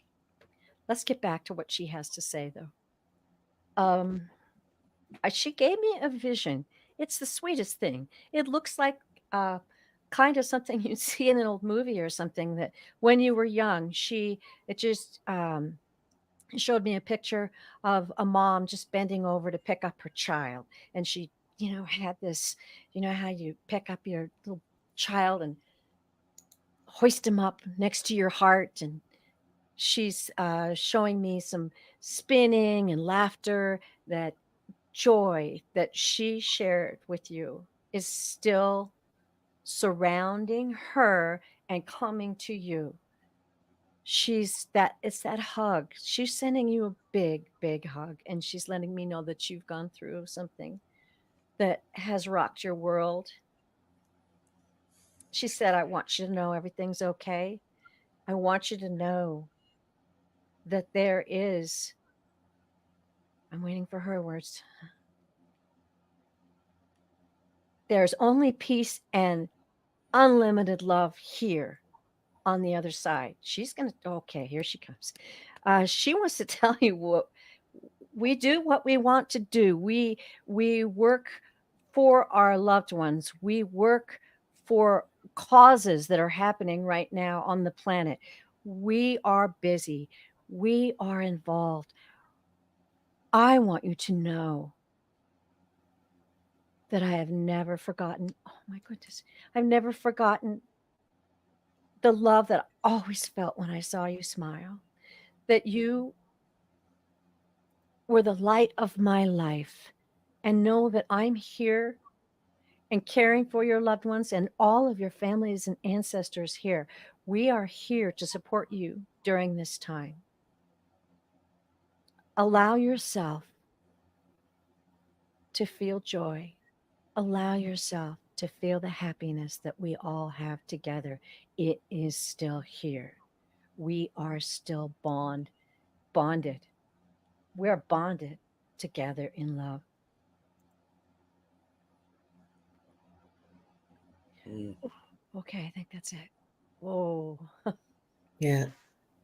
Let's get back to what she has to say, though. Um, she gave me a vision. It's the sweetest thing. It looks like uh, kind of something you'd see in an old movie or something that when you were young, it just showed me a picture of a mom just bending over to pick up her child. And she, had this, how you pick up your little child and hoist him up next to your heart. And she's showing me some spinning and laughter, that joy that she shared with you is still surrounding her and coming to you. It's that hug. She's sending you a big, big hug, and she's letting me know that you've gone through something that has rocked your world. She said, I want you to know everything's okay. I want you to know that I'm waiting for her words. There's only peace and unlimited love here on the other side. Okay, here she comes. She wants to tell you what we do, what we want to do. We work for our loved ones. We work for causes that are happening right now on the planet. We are busy. We are involved. I want you to know that I have never forgotten. Oh my goodness. I've never forgotten the love that I always felt when I saw you smile, that you were the light of my life, and know that I'm here and caring for your loved ones and all of your families and ancestors here. We are here to support you during this time. Allow yourself to feel joy. Allow yourself to feel the happiness that we all have together. It is still here. We are still bonded. We're bonded together in love. Okay, I think that's it. Whoa. Yeah.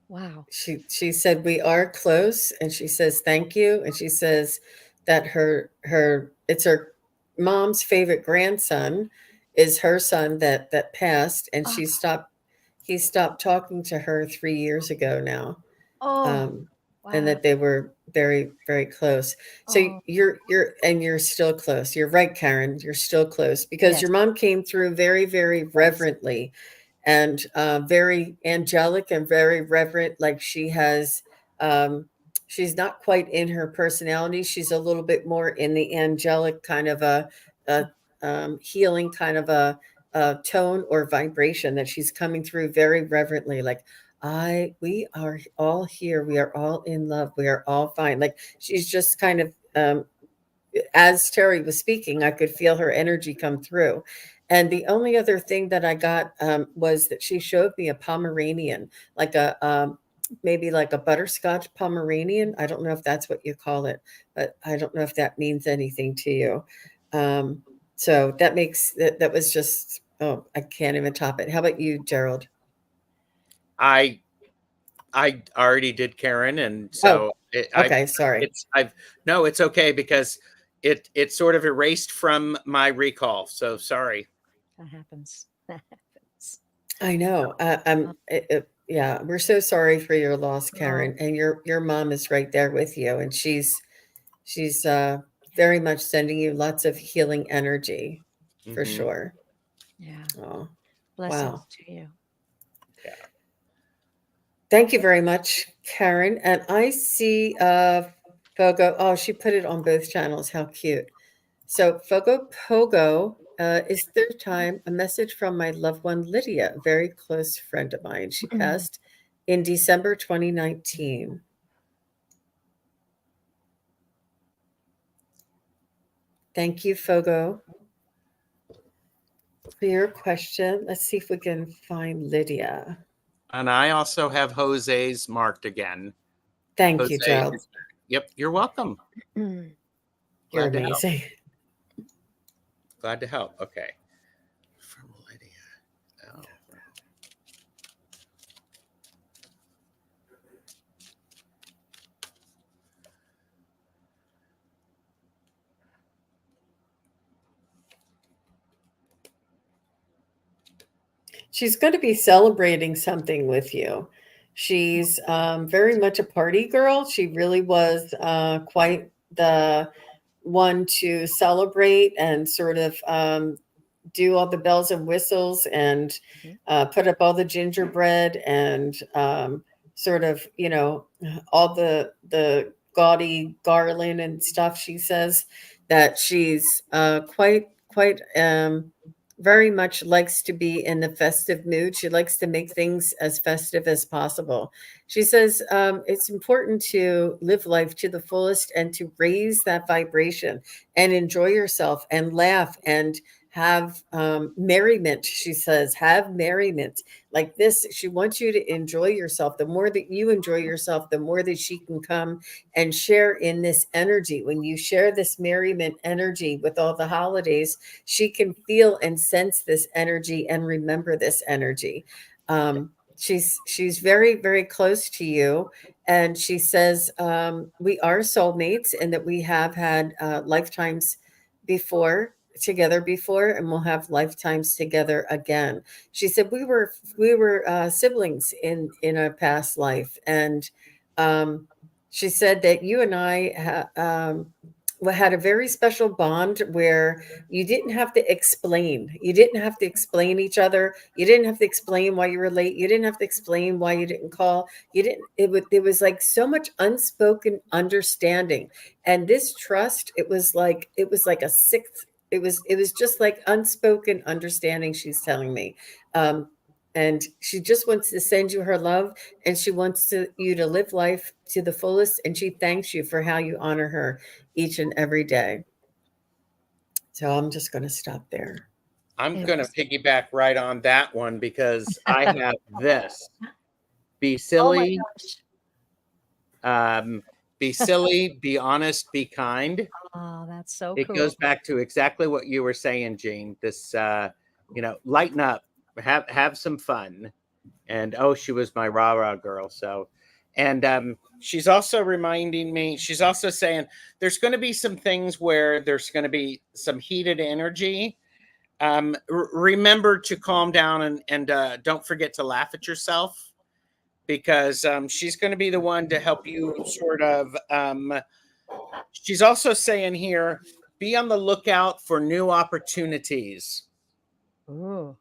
Wow. She said we are close, and she says thank you, and she says that it's her mom's favorite grandson is her son that passed, and Oh, he stopped talking to her 3 years ago now. oh, um, and wow. that they were very, very close. So Oh, you're still close. You're right, Karen. You're still close because yes. your mom came through very, very Yes. reverently, and very angelic and very reverent. Like she's not quite in her personality. She's a little bit more in the angelic kind of a healing kind of a tone or vibration that she's coming through very reverently. Like, we are all here. We are all in love. We are all fine. Like she's just kind of as Teri was speaking, I could feel her energy come through. And the only other thing that I got was that she showed me a Pomeranian, like a maybe like a butterscotch Pomeranian. I don't know if that's what you call it, but I don't know if that means anything to you. Um, so that makes that was just, oh, I can't even top it. How about you, Gerald? I already did Karen, and Oh, so okay, sorry. I've no, it's okay because it sort of erased from my recall. So sorry. That happens. That happens. I know. Uh, Yeah, we're so sorry for your loss, Oh, Karen. And your mom is right there with you, and she's very much sending you lots of healing energy for Hmm. sure. yeah. Oh, wow. Blessings to you. Yeah. Thank you very much, Karen. And I see Fogo. Oh, she put it on both channels. How cute. So Fogo Pogo is third time. A message from my loved one Lydia, a very close friend of mine. She passed in December 2019. Thank you, Fogo, for your question. Let's see if we can find Lydia. And I also have Jose's marked again. Thank you, Jose, Gerald. yep, you're welcome. Mm. You're Glad to help. amazing. Glad to help. Okay. From Lydia. Oh. She's going to be celebrating something with you. She's very much a party girl. She really was quite the one to celebrate and sort of do all the bells and whistles and Mhm. put up all the gingerbread and sort of, all the gaudy garland and stuff. She says that she's quite very much likes to be in the festive mood. She likes to make things as festive as possible. She says it's important to live life to the fullest and to raise that vibration and enjoy yourself and laugh and have merriment. She says, have merriment like this. She wants you to enjoy yourself. The more that you enjoy yourself, the more that she can come and share in this energy. When you share this merriment energy with all the holidays, she can feel and sense this energy and remember this energy. She's very, very close to you. And she says, we are soulmates and that we have had lifetimes before together before and we'll have lifetimes together again. She said we were siblings in a past life. And she said that you and I had a very special bond where you didn't have to explain. You didn't have to explain each other. You didn't have to explain why you were late. You didn't have to explain why you didn't call. You didn't. It was like so much unspoken understanding, and this trust. It was like a sixth. It was just like unspoken understanding. She's telling me, and she just wants to send you her love, and she wants you to live life to the fullest. And she thanks you for how you honor her each and every day. So I'm just going to stop there. I'm It going to was- piggyback right on that one because I have this. Be Oh my silly, gosh. be silly, be honest, be kind. Oh, that's so It cool. goes back to exactly what you were saying, Jean. This, lighten up, have some fun. And oh, she was my rah rah girl. So, and she's also reminding me. She's also saying there's going to be some things where there's going to be some heated energy. Remember to calm down and don't forget to laugh at yourself because she's going to be the one to help you sort of. She's also saying here, be on the lookout for new opportunities. Ooh,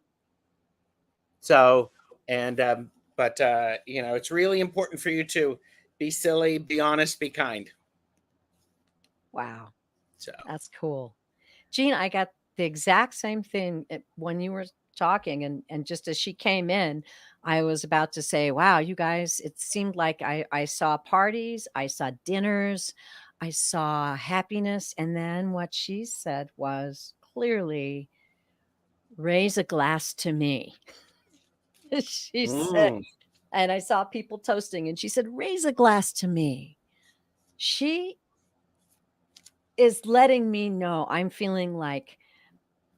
So, and but it's really important for you to be silly, be honest, be kind. wow. So, That's cool. Jean, I got the exact same thing when you were talking and just as she came in, I was about to say, wow, you guys, it seemed like I saw parties, I saw dinners, I saw happiness. And then what she said was clearly, raise a glass to me. She said, Mm. and I saw people toasting, and she said, raise a glass to me. She is letting me know I'm feeling like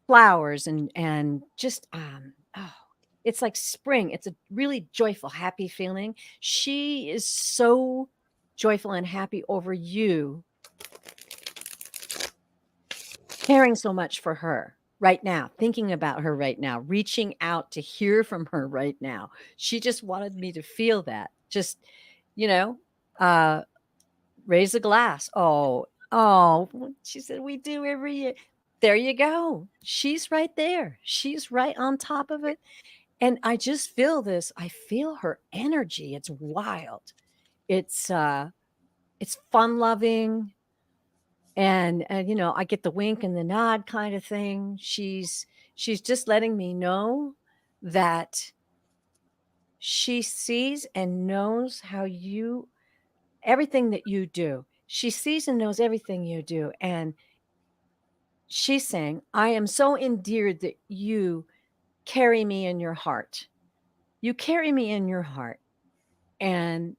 flowers and just oh, it's like spring. It's a really joyful, happy feeling. She is so joyful and happy over you caring so much for her right now, thinking about her right now, reaching out to hear from her right now. She just wanted me to feel that. Just, you know, uh raise a glass. Oh, she said we do every year. There you go. She's right there. She's right on top of it. And I just feel this. I feel her energy. It's wild. It's fun loving. And you know, I get the wink and the nod kind of thing. She's just letting me know that she sees and knows how you everything that you do. She sees and knows everything you do. And she's saying, I am so endeared that you carry me in your heart. You carry me in your heart. And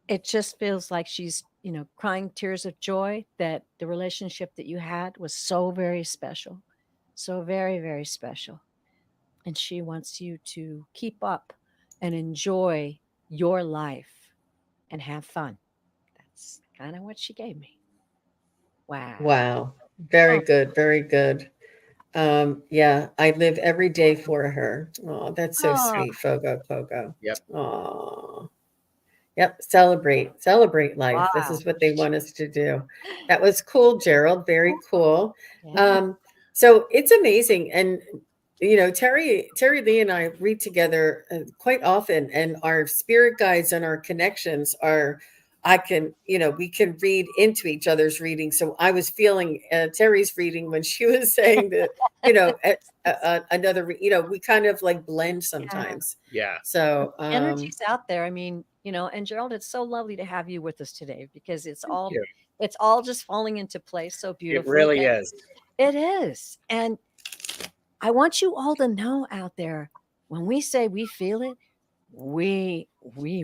it just feels like she's, you know, crying tears of joy that the relationship that you had was so very special. So very, very special. And she wants you to keep up and enjoy your life and have fun. That's kind of what she gave me. Wow. Wow. Very Oh, good. Very good. Yeah, I live every day for her. Oh, that's so oh, sweet, Fogo Pogo. Yep. Oh, yep. Celebrate life. This wow. is what they want us to do. That was cool, Gerald. Very cool. Yeah. Um, so it's amazing, and you know, Terry Lee and I read together quite often, and our spirit guides and our connections are. I can, you know, we can read into each other's reading. So I was feeling Terry's reading when she was saying that, you know, you know, we kind of like blend Yeah. sometimes. Yeah. So, Energy's out there. I mean, you know, and Gerald, it's so lovely to have you with us today because Thank you. it's all just falling into place so It beautifully. really is. It is. And I want you all to know out there when we say we feel it, we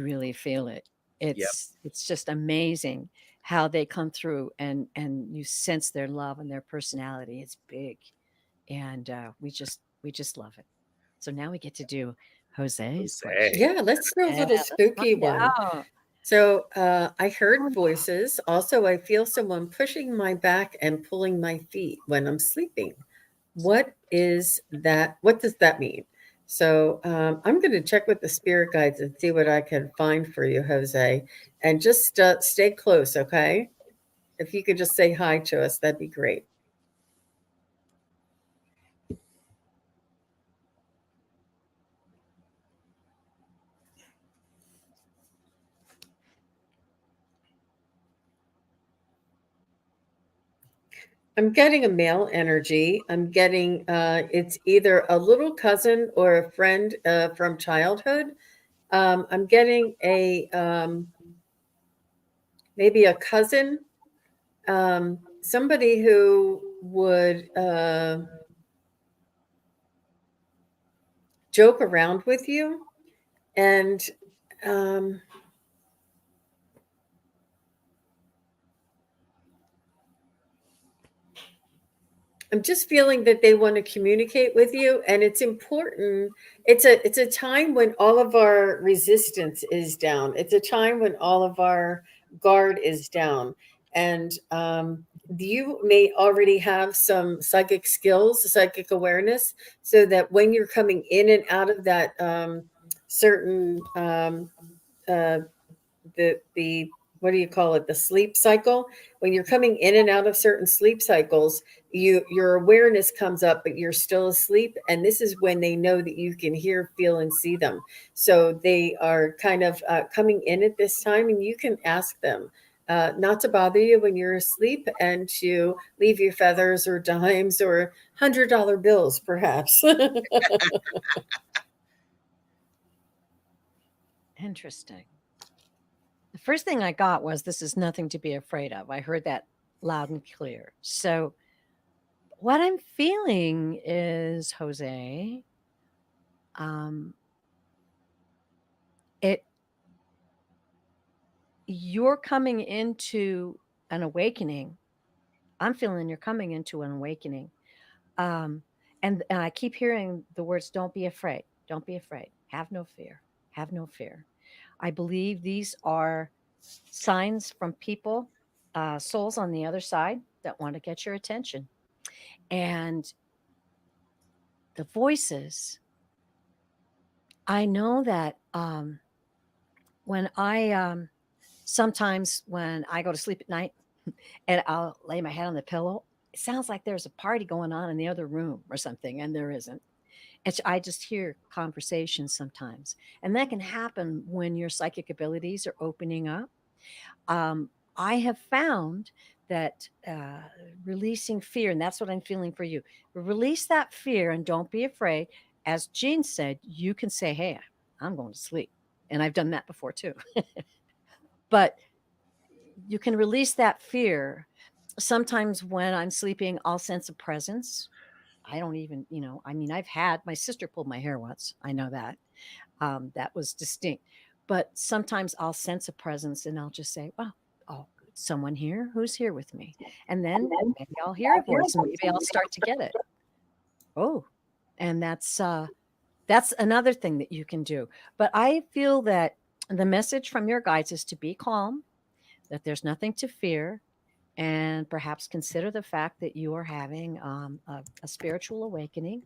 really feel it. Yep. It's just amazing how they come through and you sense their love and their personality. It's big. And we just love it. So now we get to do Jose's question. Jose. yeah, let's do a Yeah, little let's spooky find one. out. So I heard Oh, voices. Also, I feel someone pushing my back and pulling my feet when I'm sleeping. What is that? What does that mean? So I'm going to check with the spirit guides and see what I can find for you, Jose. And just stay close, okay? If you could just say hi to us, that'd be great. I'm getting a male energy. I'm getting it's either a little cousin or a friend from childhood. I'm getting a maybe a cousin, somebody who would joke around with you, and um, I'm just feeling that they want to communicate with you, and it's important. It's a time when all of our resistance is down. It's a time when all of our guard is down, and you may already have some psychic skills, psychic awareness, so that when you're coming in and out of that certain uh, the what do you call it, the sleep cycle, when you're coming in and out of certain sleep cycles, your awareness comes up but you're still asleep, and this is when they know that you can hear, feel, and see them. So they are kind of coming in at this time, and you can ask them not to bother you when you're asleep, and to leave you feathers or dimes or $100 bills perhaps. Interesting. The first thing I got was, this is nothing to be afraid of. I heard that loud and clear. So what I'm feeling is, Jose, you're coming into an awakening. I'm feeling you're coming into an awakening. And I keep hearing the words, don't be afraid. Don't be afraid. Have no fear. Have no fear. I believe these are signs from people, souls on the other side that want to get your attention. And the voices, I know that when I sometimes when I go to sleep at night and I'll lay my head on the pillow, it sounds like there's a party going on in the other room or something, and there isn't. I just hear conversations sometimes, and that can happen when your psychic abilities are opening up. I have found that releasing fear, and that's what I'm feeling for you. Release that fear and don't be afraid. As Jean said, you can say, "Hey, I'm going to sleep," and I've done that before too. But you can release that fear. Sometimes when I'm sleeping, I'll sense a presence. I don't even, I mean, I've had my sister pulled my hair once. I know that. That was distinct. But sometimes I'll sense a presence and I'll just say, "Well, oh, someone here? Who's here with me?" And then maybe I'll hear a voice and maybe I'll start to get it. Oh, and that's another thing that you can do. But I feel that the message from your guides is to be calm, that there's nothing to fear, and perhaps consider the fact that you are having a spiritual awakening,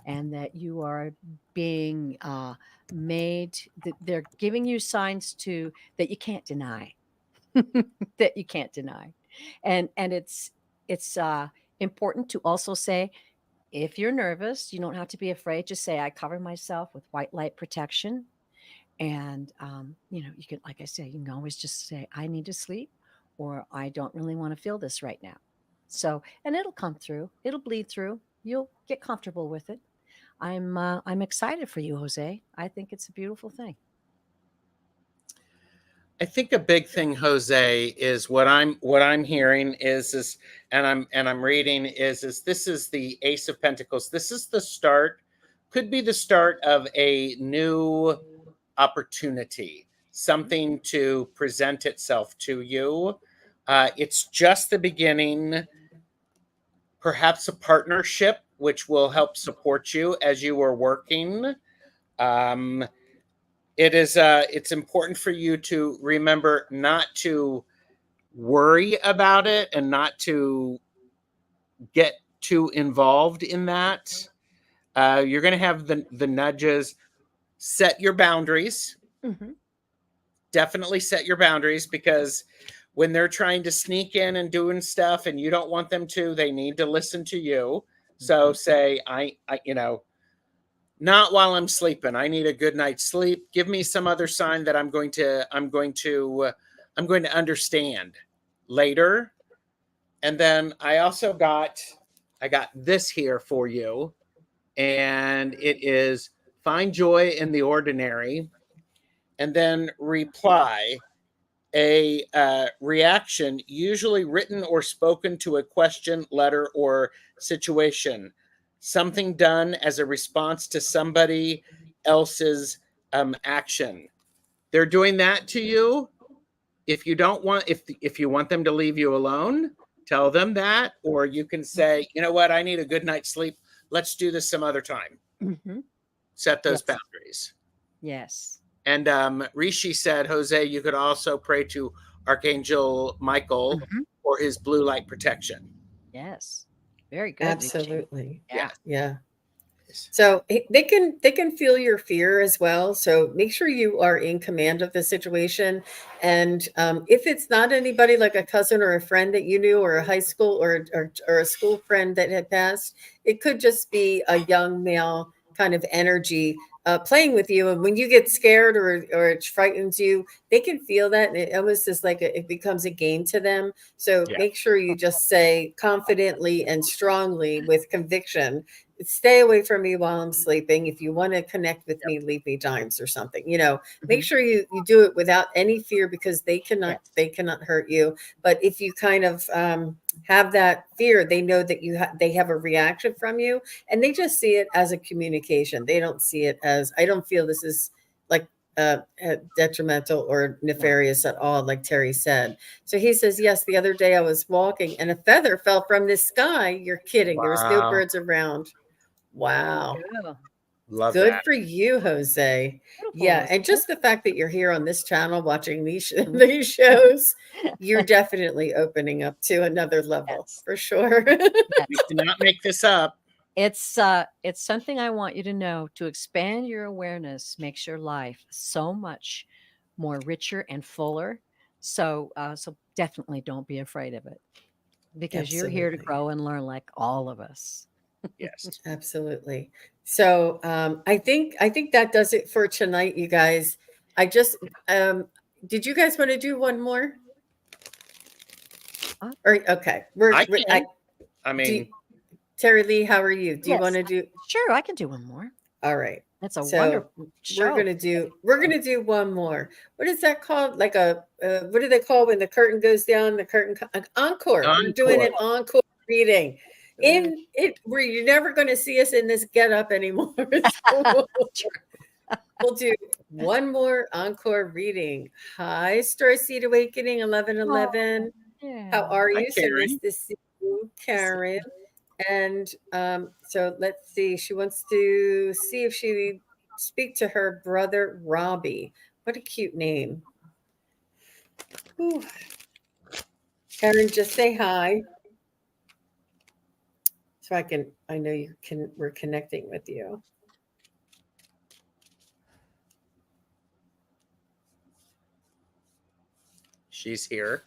and that you are being made, that they're giving you signs to that you can't deny, that you can't deny. And it's important to also say, if you're nervous, you don't have to be afraid. Just say, "I cover myself with white light protection." And, you can, like I say, you can always just say, "I need to sleep," or "I don't really want to feel this right now." So, and it'll come through, it'll bleed through. You'll get comfortable with it. I'm excited for you, Jose. I think it's a beautiful thing. I think a big thing, Jose, is what I'm hearing is and I'm reading is this is the Ace of Pentacles. This is the start, could be the start of a new opportunity, something to present itself to you. It's just the beginning, perhaps a partnership which will help support you as you are working. It's important for you to remember not to worry about it and not to get too involved in that. You're going to have the nudges. Set your boundaries. Mm-hmm. Definitely set your boundaries, because when they're trying to sneak in and doing stuff and you don't want them to, they need to listen to you. So say, I not while I'm sleeping. I need a good night's sleep. Give me some other sign that I'm going to understand later. And then I got this here for you, and it is find joy in the ordinary, and then reply a reaction, usually written or spoken to a question, letter, or situation. Something done as a response to somebody else's action. They're doing that to you. If you don't want, if you want them to leave you alone, tell them that, or you can say, "You know what? I need a good night's sleep. Let's do this some other time." Mm-hmm. Set those Yes. boundaries. Yes. And Rishi said, Jose, you could also pray to Archangel Michael for his blue light protection. Yes. Very good. Absolutely. Yeah. Yeah. So they can feel your fear as well. So make sure you are in command of the situation. And if it's not anybody like a cousin or a friend that you knew, or a high school or a school friend that had passed, it could just be a young male kind of energy playing with you. And when you get scared or it frightens you, they can feel that, and it almost is like it becomes a game to them. So make sure you just say confidently and strongly with conviction stay away from me while I'm sleeping. If you want to connect with me, leave me dimes or something. Make sure you do it without any fear, because they cannot hurt you. But if you kind of have that fear, they know that they have a reaction from you, and they just see it as a communication. They don't see it as, I don't feel this is like detrimental or nefarious at all, like Teri said. So he says, yes, the other day I was walking and a feather fell from the sky. You're kidding. There was no Wow. birds around. Wow. Yeah. Love Good that. for you, Jose. Beautiful, Yeah. Jose. And just the fact that you're here on this channel watching these shows, you're definitely opening up to another level. Yes. For sure. Yes. We cannot make this up. It's something I want you to know. To expand your awareness makes your life so much more richer and fuller. So definitely don't be afraid of it, because you're here to Absolutely. grow and learn like all of us. Yes. Absolutely. So I think that does it for tonight, you guys. I just did you guys want to do one more? Or okay, I can. I mean, Teri Lee, how are you? Do you want to do? Sure, I can do one more. All right. That's a So wonderful show. we're gonna do one more. What is that called? Like what do they call when the curtain goes down? The curtain encore. We're doing an encore reading. In it, where you're never going to see us in this get up anymore. So we'll do one more encore reading. Hi, Starseed Awakening 1111. How are Hi, you? So nice Karen. to see you, Karen. And so let's see. She wants to see if she speak to her brother Robbie. What a cute name. Whew. Karen, just say hi. So I know we're connecting with you. She's here.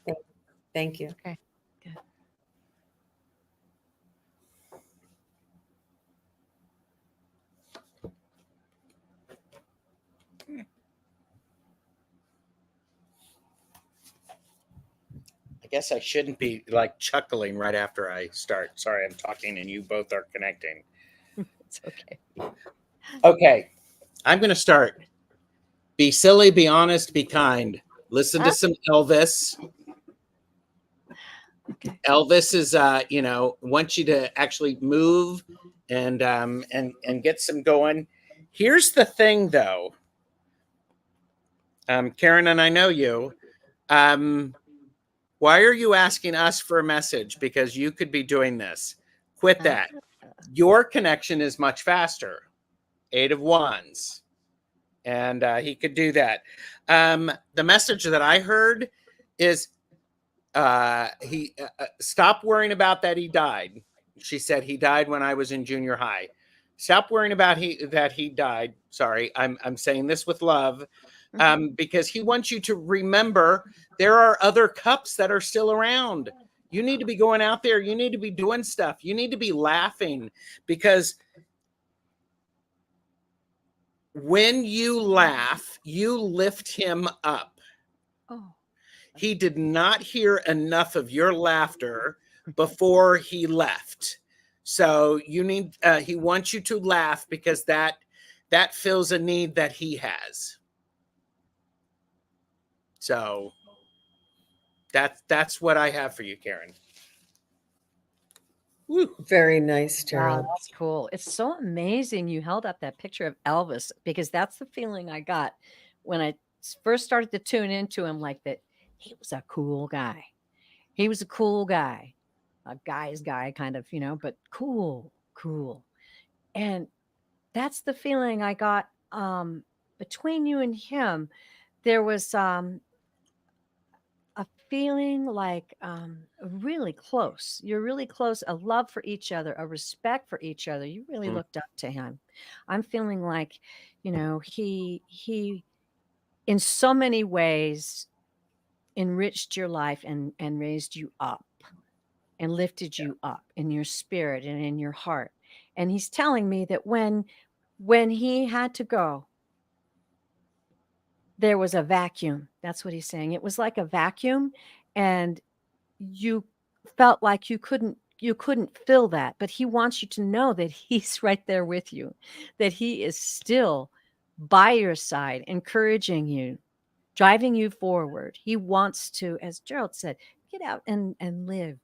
Thank you. Okay, good. I guess I shouldn't be like chuckling right after I start. Sorry, I'm talking and you both are connecting. It's okay. Okay, I'm going to start. Be silly, be honest, be kind. Listen to some Elvis. Okay. Elvis is, wants you to actually move and get some going. Here's the thing, though, Karen, and I know you. Why are you asking us for a message? Because you could be doing this. Quit that. Your connection is much faster. 8 of Wands. And he could do that. The message that I heard is he stop worrying about that he died. She said he died when I was in junior high. Stop worrying about that he died. Sorry, I'm saying this with love, because he wants you to remember there are other cups that are still around. You need to be going out there. You need to be doing stuff. You need to be laughing, because when you laugh, you lift him up. Oh. He did not hear enough of your laughter before he left. So you need, he wants you to laugh, because that fills a need that he has. So that's what I have for you, Karen. Woo. Very nice, Gerald. Wow, that's cool. It's so amazing you held up that picture of Elvis, because that's the feeling I got when I first started to tune into him, like that he was a cool guy. He was a cool guy. A guy's guy kind of, but cool. And that's the feeling I got between you and him. There was a feeling like really close. You're really close, a love for each other, a respect for each other. You really looked up to him. I'm feeling like, he in so many ways enriched your life and raised you up and lifted you up in your spirit and in your heart. And he's telling me that when he had to go, there was a vacuum. That's what he's saying. It was like a vacuum, and you felt like you couldn't you couldn't feel that, but he wants you to know that he's right there with you, that he is still by your side, encouraging you, driving you forward. He wants to, as Gerald said, get out and live.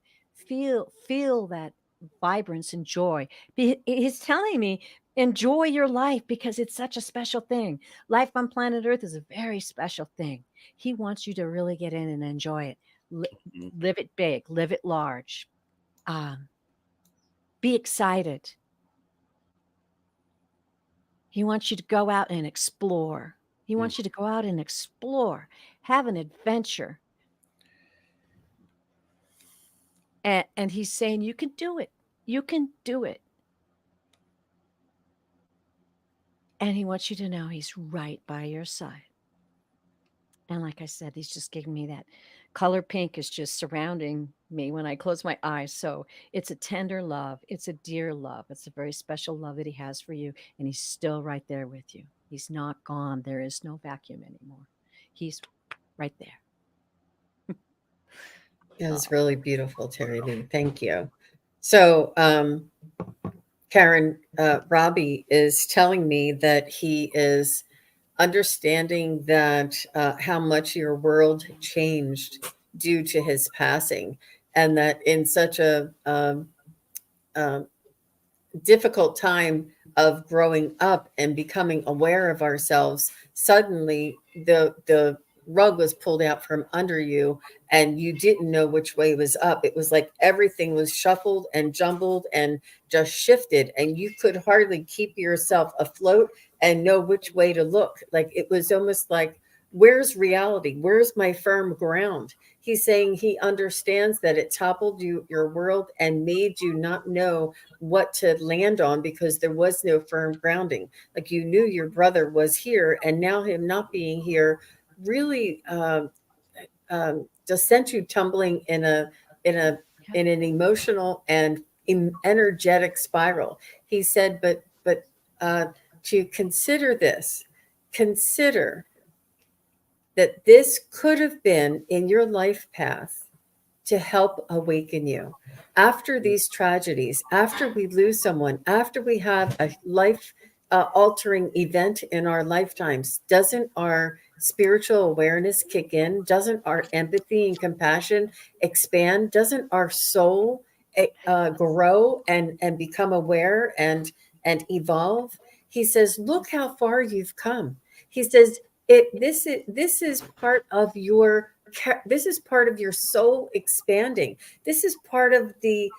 Feel that vibrance and joy. He's telling me, enjoy your life because it's such a special thing. Life on planet Earth is a very special thing. He wants you to really get in and enjoy it. Live it big, live it large. Be excited. He wants you to go out and explore. He wants you to go out and explore, have an adventure. And he's saying, you can do it. You can do it. And he wants you to know he's right by your side. And like I said, he's just giving me that color pink is just surrounding me when I close my eyes. So it's a tender love. It's a dear love. It's a very special love that he has for you. And he's still right there with you. He's not gone. There is no vacuum anymore. He's right there. It was really beautiful, Teri Lee. Thank you. So, Karen, Robbie is telling me that he is understanding that how much your world changed due to his passing, and that in such a difficult time of growing up and becoming aware of ourselves, suddenly the rug was pulled out from under you and you didn't know which way was up. It was like everything was shuffled and jumbled and just shifted, and you could hardly keep yourself afloat and know which way to look. Like it was almost like, where's reality? Where's my firm ground? He's saying he understands that it toppled your world and made you not know what to land on because there was no firm grounding. Like you knew your brother was here, and now him not being here really just sent you tumbling in an emotional and energetic spiral. He said, but to consider this, consider that this could have been in your life path to help awaken you. After these tragedies, after we lose someone, after we have a life altering event in our lifetimes, doesn't our spiritual awareness kick in? Doesn't our empathy and compassion expand? Doesn't our soul grow and become aware and evolve? He says, look how far you've come. He says, this is part of your soul expanding. This is part of the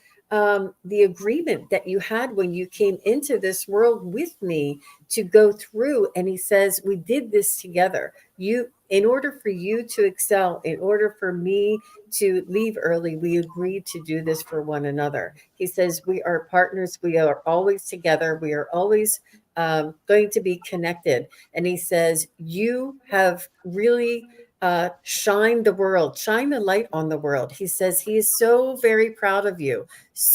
agreement that you had when you came into this world with me to go through. And he says, we did this together. In order for you to excel, in order for me to leave early, we agreed to do this for one another. He says, we are partners. We are always together. We are always going to be connected. And he says, you have really shine the light on the world. He says he is so very proud of you,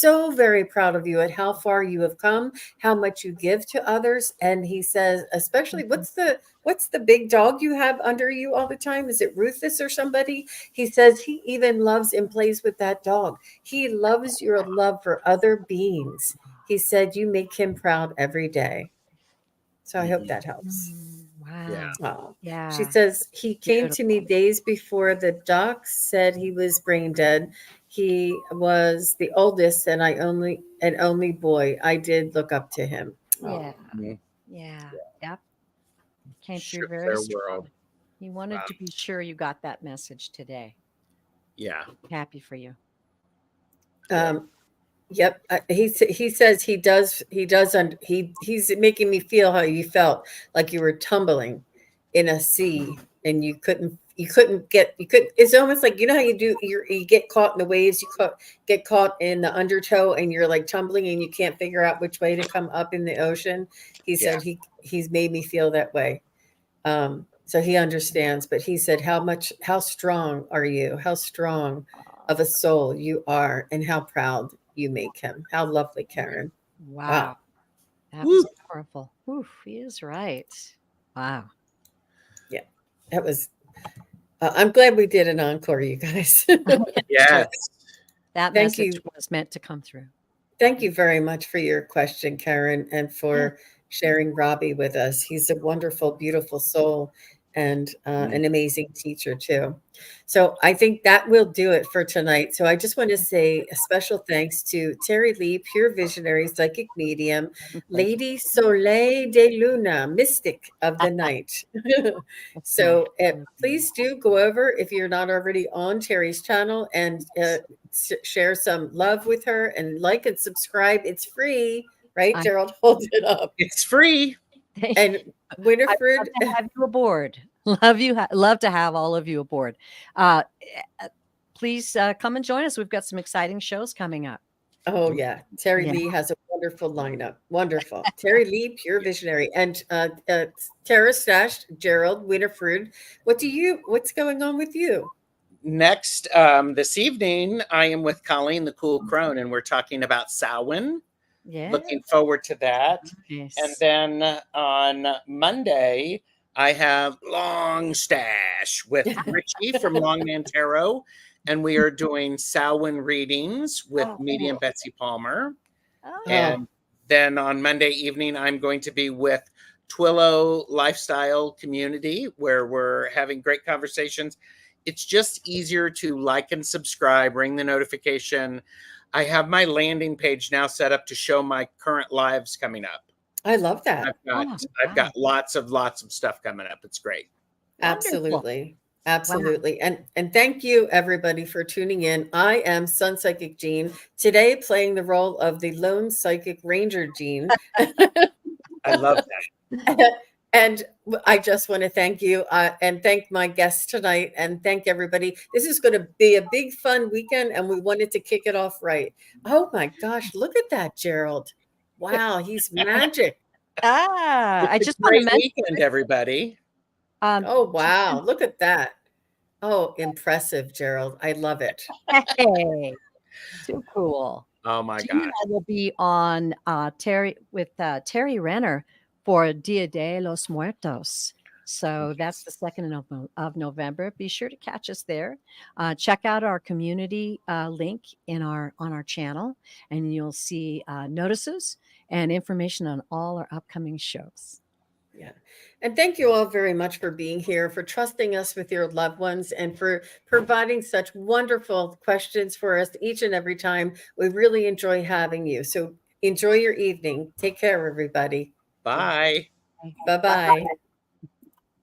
at how far you have come, how much you give to others. And he says, especially, what's the big dog you have under you all the time? Is it Rufus or somebody? He says he even loves and plays with that dog. He loves your love for other beings. He said you make him proud every day. So I hope that helps. Wow. Oh. Yeah. She says he came to me days before the doc said he was brain dead. He was the oldest and only boy. I did look up to him. Yeah. Mhm. Yeah. Yep. Came through Shook very their strong. world. He wanted to be sure you got that message today. Yeah. Happy for you. Yep. He says he's making me feel how you felt, like you were tumbling in a sea and you couldn't it's almost like, you know how you get caught in the waves, get caught in the undertow and you're like tumbling and you can't figure out which way to come up in the ocean. He said he's made me feel that way. So he understands, but he said, how strong are you? How strong of a soul you are, and how proud you make him. How lovely, Karen. Wow. That Woo. was powerful. Oof, he is right. Wow. Yeah, that was. I'm glad we did an encore, you guys. Yes. that Thank message you. was meant to come through. Thank you very much for your question, Karen, and for sharing Robbie with us. He's a wonderful, beautiful soul and an amazing teacher, too. So I think that will do it for tonight. So I just want to say a special thanks to Teri Lee, pure visionary, psychic medium, Lady Soleil de Luna, mystic of the night. So please do go over, if you're not already on Teri's channel, and share some love with her and like and subscribe. It's free, right? Gerald, hold it up. It's free. And Winifred, I'd love to have you aboard. Love to have all of you aboard. Please come and join us. We've got some exciting shows coming up. oh yeah, Teri Lee has a wonderful lineup. Wonderful. Teri Lee, pure visionary, and TarotStache, Gerald, Winifred. What's going on with you? Next, this evening, I am with Colleen the Cool Crone, and we're talking about Samhain. Yeah. Looking forward to that. Nice. And then on Monday, I have Long Stash with Richie from Longman Tarot, and we are doing Samhain readings with medium Betsy Palmer. And then on Monday evening, I'm going to be with Twillo Lifestyle Community, where we're having great conversations. It's just easier to like and subscribe, ring the notification. I have my landing page now set up to show my current lives coming up. I love that. I've got lots of stuff coming up. It's great. Absolutely. Absolutely. Wow. And thank you everybody for tuning in. I am SunPsychic Jean, today playing the role of the lone psychic ranger Jean. I love that. And I just want to thank you and thank my guests tonight and thank everybody. This is going to be a big fun weekend and we wanted to kick it off right. Oh my gosh, look at that, Gerald. Wow, he's magic. I just want to mention weekend, everybody. Oh wow, look at that. Oh, impressive, Gerald. I love it. Hey, too cool. Oh my God. I will be on Teri Renner for Dia de los Muertos. So that's the 2nd of November. Be sure to catch us there. Check out our community link on our channel, and you'll see notices and information on all our upcoming shows. Yeah. And thank you all very much for being here, for trusting us with your loved ones, and for providing such wonderful questions for us each and every time. We really enjoy having you. So enjoy your evening. Take care, everybody. Bye. Bye-bye.